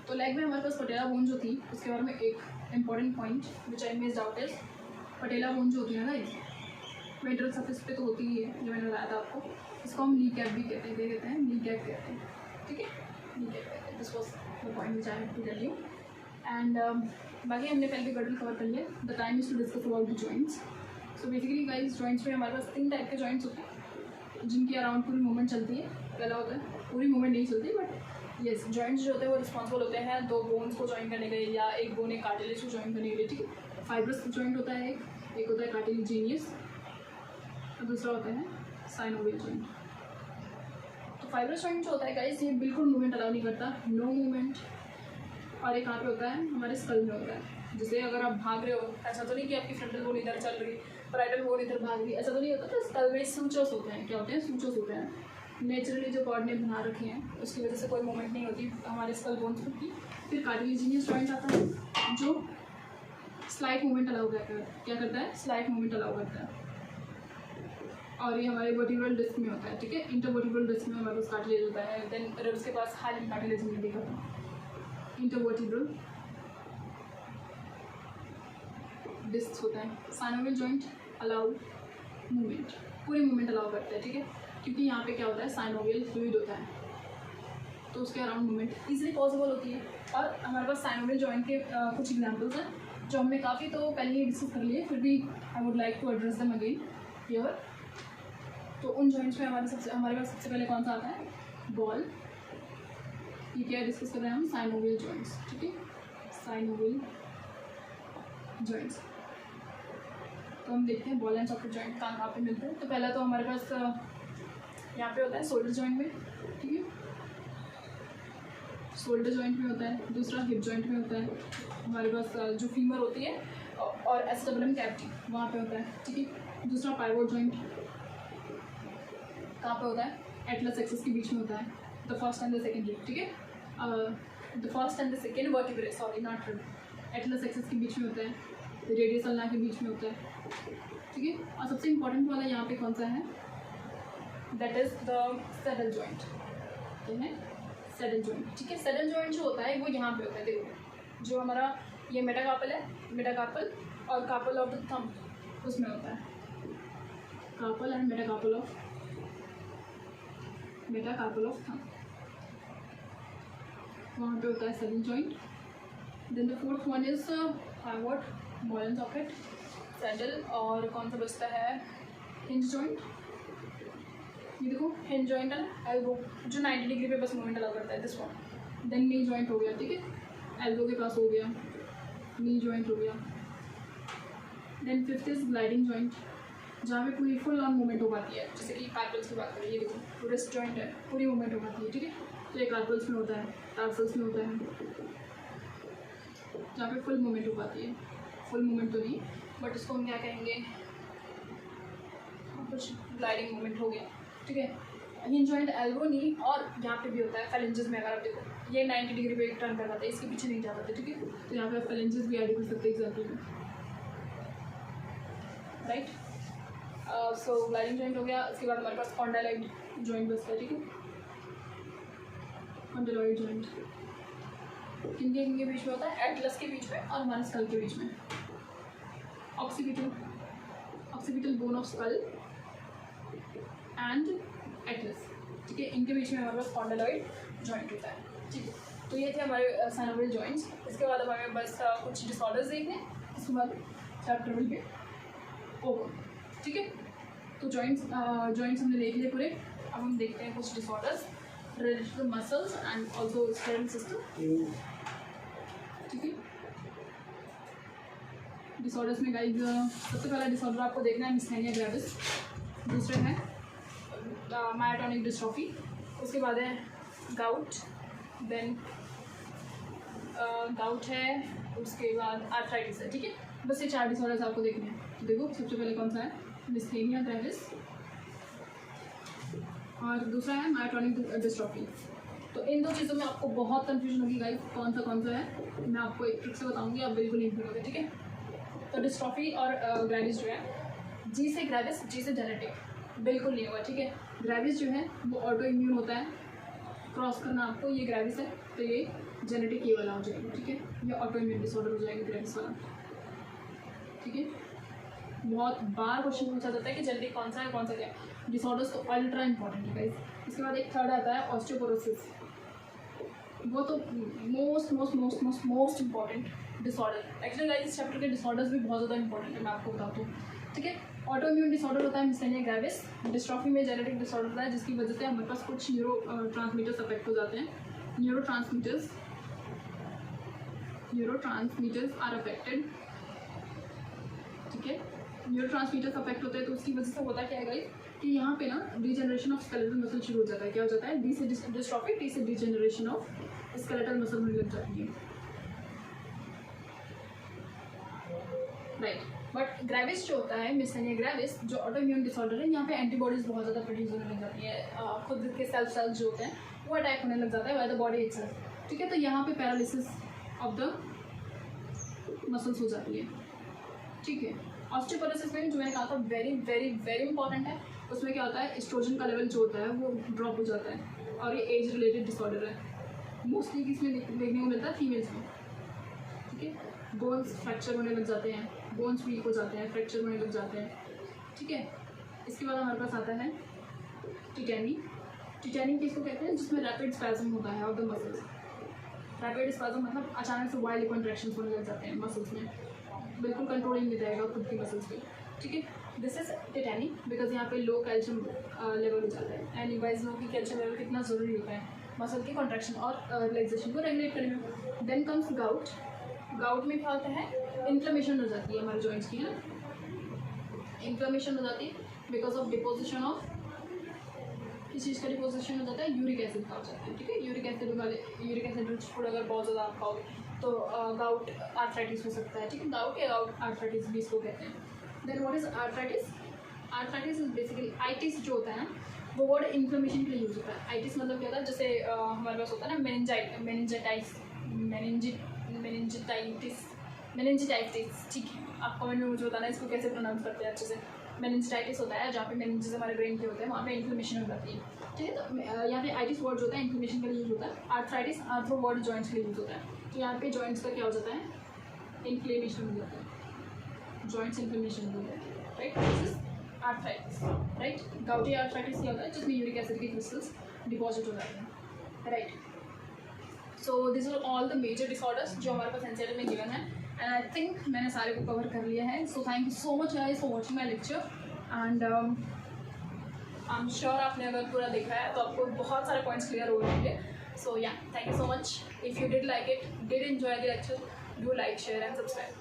तो लेग में हमारे पास पटेला बोन जो थी, उसके बारे में एक important point which I missed out is, patella bone जो होती है ना, ये वेंट्रल सरफेस पे तो होती ही है, जो मैंने बताया था आपको। इसको हम नी कैप भी कहते हैं, क्या कहते हैं, नी कैप कहते हैं, ठीक है, नी कैप कहते हैं। This was the point which I have to tell you. And बाकी हमने पेल्विक गर्डल कवर कर लिया। The time is to discuss about the joints. So basically guys, joints में हमारे पास 3 टाइप के जॉइंट्स होते हैं, जिनकी अराउंड पूरी मूवमेंट चलती है। पहला होता है, पूरी मूवमेंट नहीं चलती, बट येस, जॉइंट्स जो होते हैं वो रिस्पॉन्सिबल होते हैं 2 बोन्स को ज्वाइन करने के लिए, या एक बोन एक कार्टिलेज को ज्वाइन करने के लिए, ठीक है। फाइब्रस जॉइंट होता है एक होता है कार्टिलेजिनियस, और दूसरा होता है साइनोवियल जॉइंट। तो फाइब्रस जॉइंट जो होता है गाइस, ये बिल्कुल मूवमेंट अलाउ नहीं करता, नो मूवमेंट। और एक कहाँ पे होता है, हमारे स्कल में होता है। जैसे अगर आप भाग रहे हो, ऐसा तो नहीं कि आपकी फ्रंटल बोन इधर चल रही, पैराइटल बोन इधर भाग रही, ऐसा तो नहीं होता। तो स्कल में सूचर्स होते हैं, क्या होते हैं, सूचर्स होते हैं। नेचुरली जो गॉड ने बना रखे हैं, उसकी वजह से कोई मूवमेंट नहीं होती हमारे स्कल बोन्स की। फिर कार्टिलेजिनियस जॉइंट आता है, जो स्लाइट मूवमेंट अलाउ करता है, क्या करता है, स्लाइट मूवमेंट अलाउ करता है। और ये हमारे वर्टिब्रल डिस्क में होता है, ठीक है, इंटरवर्टिब्रल डिस्क में हमारे पास कार्टिलेज होता है। देन रिब्स के पास हाइलाइन कार्टिलेज में देखा था, इंटरवर्टिब्रल डिस्क होता है। साइनोवियल जॉइंट अलाउ मूवमेंट, पूरी मूवमेंट अलाउ करता है, ठीक है, क्योंकि यहाँ पे क्या होता है, साइनोवियल फ्लूइड होता है, तो उसके अराउंड मूवमेंट इजीली पॉसिबल होती है। और हमारे पास साइनोवियल जॉइंट के कुछ एग्जांपल्स हैं, जो हमने काफ़ी तो पहले ही डिस्कस कर लिए, फिर भी I would like to address them again here. तो उन जॉइंट्स में हमारे पास सबसे पहले कौन सा आता है, बॉल। ये क्या डिस्कस कर रहे हैं हम, साइनोवियल जॉइंट्स, ठीक है, साइनोवियल जॉइंट्स। तो हम देखते हैं बॉल एंड सॉकेट जॉइंट कहाँ पे मिलते हैं। तो पहला तो हमारे पास यहाँ पे होता है शोल्डर जॉइंट में, ठीक है, शोल्डर जॉइंट में होता है। दूसरा हिप जॉइंट में होता है, हमारे पास जो फीमर होती है और एसिटाबुलम कैविटी वहाँ पे होता है, ठीक है। दूसरा पाइवोट जॉइंट कहाँ पे होता है, एटलस एक्सिस के बीच में होता है, the first and the second rib, ठीक है, the first and the second vertebrae, sorry not rib, Atlas axis के बीच में होता है, रेडियस अल्ना के बीच में होता है, ठीक है। और सबसे इंपॉर्टेंट वाला यहाँ पे कौन सा है, that is the saddle joint, क्या है, सैडल जॉइंट, ठीक है। सैडल जॉइंट जो होता है वो यहाँ पे होता है, देखो जो हमारा ये मेटाकार्पल है, मेटाकार्पल और कार्पल ऑफ द थंब उसमें होता है, carpal and metacarpal of thumb, वहाँ पे होता है saddle joint. Then the fourth one is pivot, ball and socket, saddle, और कौन सा बचता है, हिंज जॉइंट। ये देखो हिंज जॉइंट एंड एल्बो, जो 90 डिग्री पे बस मूवमेंट अलाउ करता है, this one, then knee joint हो गया, ठीक है, एल्बो के पास हो गया, नी जॉइंट हो गया। Then fifth is gliding joint, जहाँ पे पूरी फुल ऑन मूवमेंट हो पाती है, जैसे कि कार्पल्स की बात करें, ये देखो रिस्ट जॉइंट है, पूरी मूवमेंट हो पाती है, ठीक है। तो ये कार्पल्स में होता है, टार्सल्स में होता है, जहाँ पे फुल मूवमेंट हो पाती है। फुल मूवमेंट तो नहीं, बट इसको हम क्या कहेंगे, कुछ ग्लाइडिंग मूवमेंट हो गया, ठीक है। हिंज जॉइंट एल्बो नी और यहाँ पे भी होता है फेलेंजेस में, अगर आप देखो ये 90 डिग्री पे टर्न कर पाते हैं, इसके पीछे नहीं जा पाते, ठीक है। तो यहाँ पे आप फेलेंजेस भी ऐड कर सकते हैं एग्जाम्पल में, राइट। सो ग्लाइडिंग जॉइंट हो गया। इसके बाद हमारे पास कॉन्डाइलॉइड जॉइंट बचता है, ठीक है। कॉन्डाइलॉइड जॉइंट किनके बीच में होता है, एटलस के बीच में और हमारे स्कल के बीच में। Occipital bone of skull and Atlas, ठीक है, इनके बीच में हमारे पास कॉन्डाइलॉइड जॉइंट होता है, ठीक है। तो ये थे हमारे साइनोवियल जॉइंट्स। इसके बाद हमें बस कुछ डिसऑर्डर्स देखने, इसके बाद चैप्टर विल बी ओवर, ठीक है। तो जॉइंट्स हमने देख लिए पूरे। अब हम देखते हैं कुछ disorders related to muscles and also skeletal system, ठीक है। डिसऑर्डर्स में गाइस सबसे पहला डिसऑर्डर आपको देखना है मिसथेनिया ग्रेविस, दूसरा है मायोटोनिक डिस्ट्रॉफी, उसके बाद है गाउट, देन गाउट है, उसके बाद आर्थराइटिस है, ठीक है। बस ये 4 डिसऑर्डर्स आपको देखने हैं। तो देखो सबसे पहले कौन सा है, मिसथेनिया ग्रेविस, और दूसरा है मायोटोनिक डिस्ट्रॉफी। तो इन 2 चीज़ों में आपको बहुत कंफ्यूजन होगी गाइस, कौन सा है, मैं आपको एक ट्रिक से बताऊंगी, आप बिल्कुल नहीं भूलोगे, ठीक है। तो डिस्ट्रॉफी और ग्रेविस जो है, जी से ग्रेविस, जी से जेनेटिक बिल्कुल नहीं होगा, ठीक है। ग्रेविस जो है वो ऑटो इम्यून होता है, क्रॉस करना आपको, ये ग्रेविस है तो ये जेनेटिक ये वाला हो जाएगा, ठीक है। ये ऑटो इम्यून डिसऑर्डर हो जाएगा ग्रेविस वाला, ठीक है। बहुत बार क्वेश्चन पूछा जाता है कि जेनेटिक कौन सा है कौन सा क्या है, डिसऑर्डर्स तो अल्ट्रा इंपॉर्टेंट है गाइस। इसके बाद एक थर्ड आता है ऑस्टियोपोरोसिस, वो तो most important disorder. Actually guys इस चैप्टर के डिसऑर्डर्स भी बहुत ज़्यादा इंपॉर्टेंट है, मैं आपको बताता हूँ, ठीक है। ऑटो इम्यून डिसऑर्डर होता है मिसथेनिया ग्रेविस, डिस्ट्रॉफी में जेनेटिक डिसऑर्डर होता है, जिसकी वजह से हमारे पास कुछ न्यूरो ट्रांसमीटर्स अफेक्ट हो जाते हैं। न्यूरो ट्रांसमीटर्स आर अफेक्टेड, ठीक है। न्यूरो ट्रांसमीटर्स अफेक्ट होते हैं, तो उसकी वजह से होता क्या है गाइस कि यहाँ पे ना डिजेनरेशन ऑफ स्केलेटल मसल शुरू हो जाता है। क्या हो जाता है, डी से डिस्ट्रॉफी, टी से डिजेनरेशन ऑफ स्केलेटल मसल होने लग जाती है, राइट। बट ग्रेविस जो होता है, मिसथेनिया ग्रेविस जो ऑटो इम्यून डिसऑर्डर है, यहाँ पे एंटीबॉडीज बहुत ज़्यादा प्रोड्यूस होने लग जाती है, खुद के सेल्स जो होते हैं वो अटैक होने लग जाता है बाय द बॉडी इटसेल्फ, ठीक है। तो यहाँ पे पैरालिसिस ऑफ द मसल्स हो जाती है, ठीक है। ऑस्टियोपोरोसिस में जो मैंने कहा था वेरी वेरी वेरी इंपॉर्टेंट है, उसमें क्या होता है, एस्ट्रोजन का लेवल जो होता है वो ड्रॉप हो जाता है, और ये एज रिलेटेड डिसऑर्डर है, मोस्टली किसमें देखने को मिलता है, फीमेल्स में, ठीक है। बोन्स फ्रैक्चर होने लग जाते हैं, बोन्स वीक हो जाते हैं, फ्रैक्चर होने लग जाते हैं, ठीक है। इसके बाद हमारे पास आता है टिटैनी। टिटैनी किसको कहते हैं, जिसमें रैपिड स्पैज्म होता है of the muscles. Rapid spasm मतलब अचानक से वाइल्ड कॉन्ट्रैक्शंस होने लग जाते हैं मसल्स में, बिल्कुल कंट्रोलिंग नहीं रहेगा खुद की मसल्स पे, ठीक है। दिस इज टिटैनी बिकॉज यहाँ पे लो कैल्शियम लेवल हो जाता है, एंड यू गाइस नो कि कैल्शियम लेवल कितना ज़रूरी होता है मसल की कॉन्ट्रैक्शन और रिलैक्सेशन को रेगुलेट करने में। Then comes gout. गाउट में क्या होता है, इन्फ्लेमेशन हो जाती है हमारे जॉइंट्स की, है ना, इन्फ्लेमेशन हो जाती है बिकॉज ऑफ डिपोजिशन ऑफ, किस चीज़ का डिपोजिशन हो जाता है, यूरिक एसिड का हो जाता है, ठीक है। यूरिक एसिड रिच फूड अगर बहुत ज़्यादा आप खाओगे तो गाउट आर्थराइटिस हो सकता है, ठीक है। गाउट या गाउट आर्थराइटिस भी इसको कहते हैं। Then what is arthritis? Arthritis is basically, itis जो होता है ना वो वर्ड इन्फ्लेमेशन के लिए यूज होता है। आइटिस मतलब क्या होता है, जैसे हमारे पास होता है ना मेनिंजाइटिस, ठीक है। आप कमेंट में मुझे बताना इसको कैसे प्रोनाउंस करते हैं अच्छे से। मेनिंजाइटिस होता है जहाँ पे मेनिंजेस हमारे ब्रेन के होते हैं, वहाँ पे इन्फ्लेमेशन हो जाती है, ठीक है। तो यहाँ पे आइटिस वर्ड जो होता है इन्फ्लेमेशन के लिए यूज होता है। आर्थराइटिस आर्थरो वर्ड जॉइंट्स के लिए यूज होता है। तो यहाँ पे जॉइंट्स का क्या हो जाता है, इन्फ्लेमेशन हो जाता है, जॉइंट्स इन्फ्लेमेशन हो जाता है, right. This is arthritis, right. Gouty arthritis क्या होता है, जिसमें यूरिक एसिड के क्रिस्टल्स डिपॉजिट हो जाते हैं, right. So this are all the major disorders जो हमारे पास एनसीईआरटी में गिवन है, एंड आई थिंक मैंने सारे को कवर कर लिया है। सो thank you so much guys for watching my lecture, and I am sure आपने अगर पूरा देखा है तो आपको बहुत सारे पॉइंट्स क्लियर हो जाएंगे। So yeah, thank you so much. If you did like it, did enjoy the lecture, do like, share and subscribe.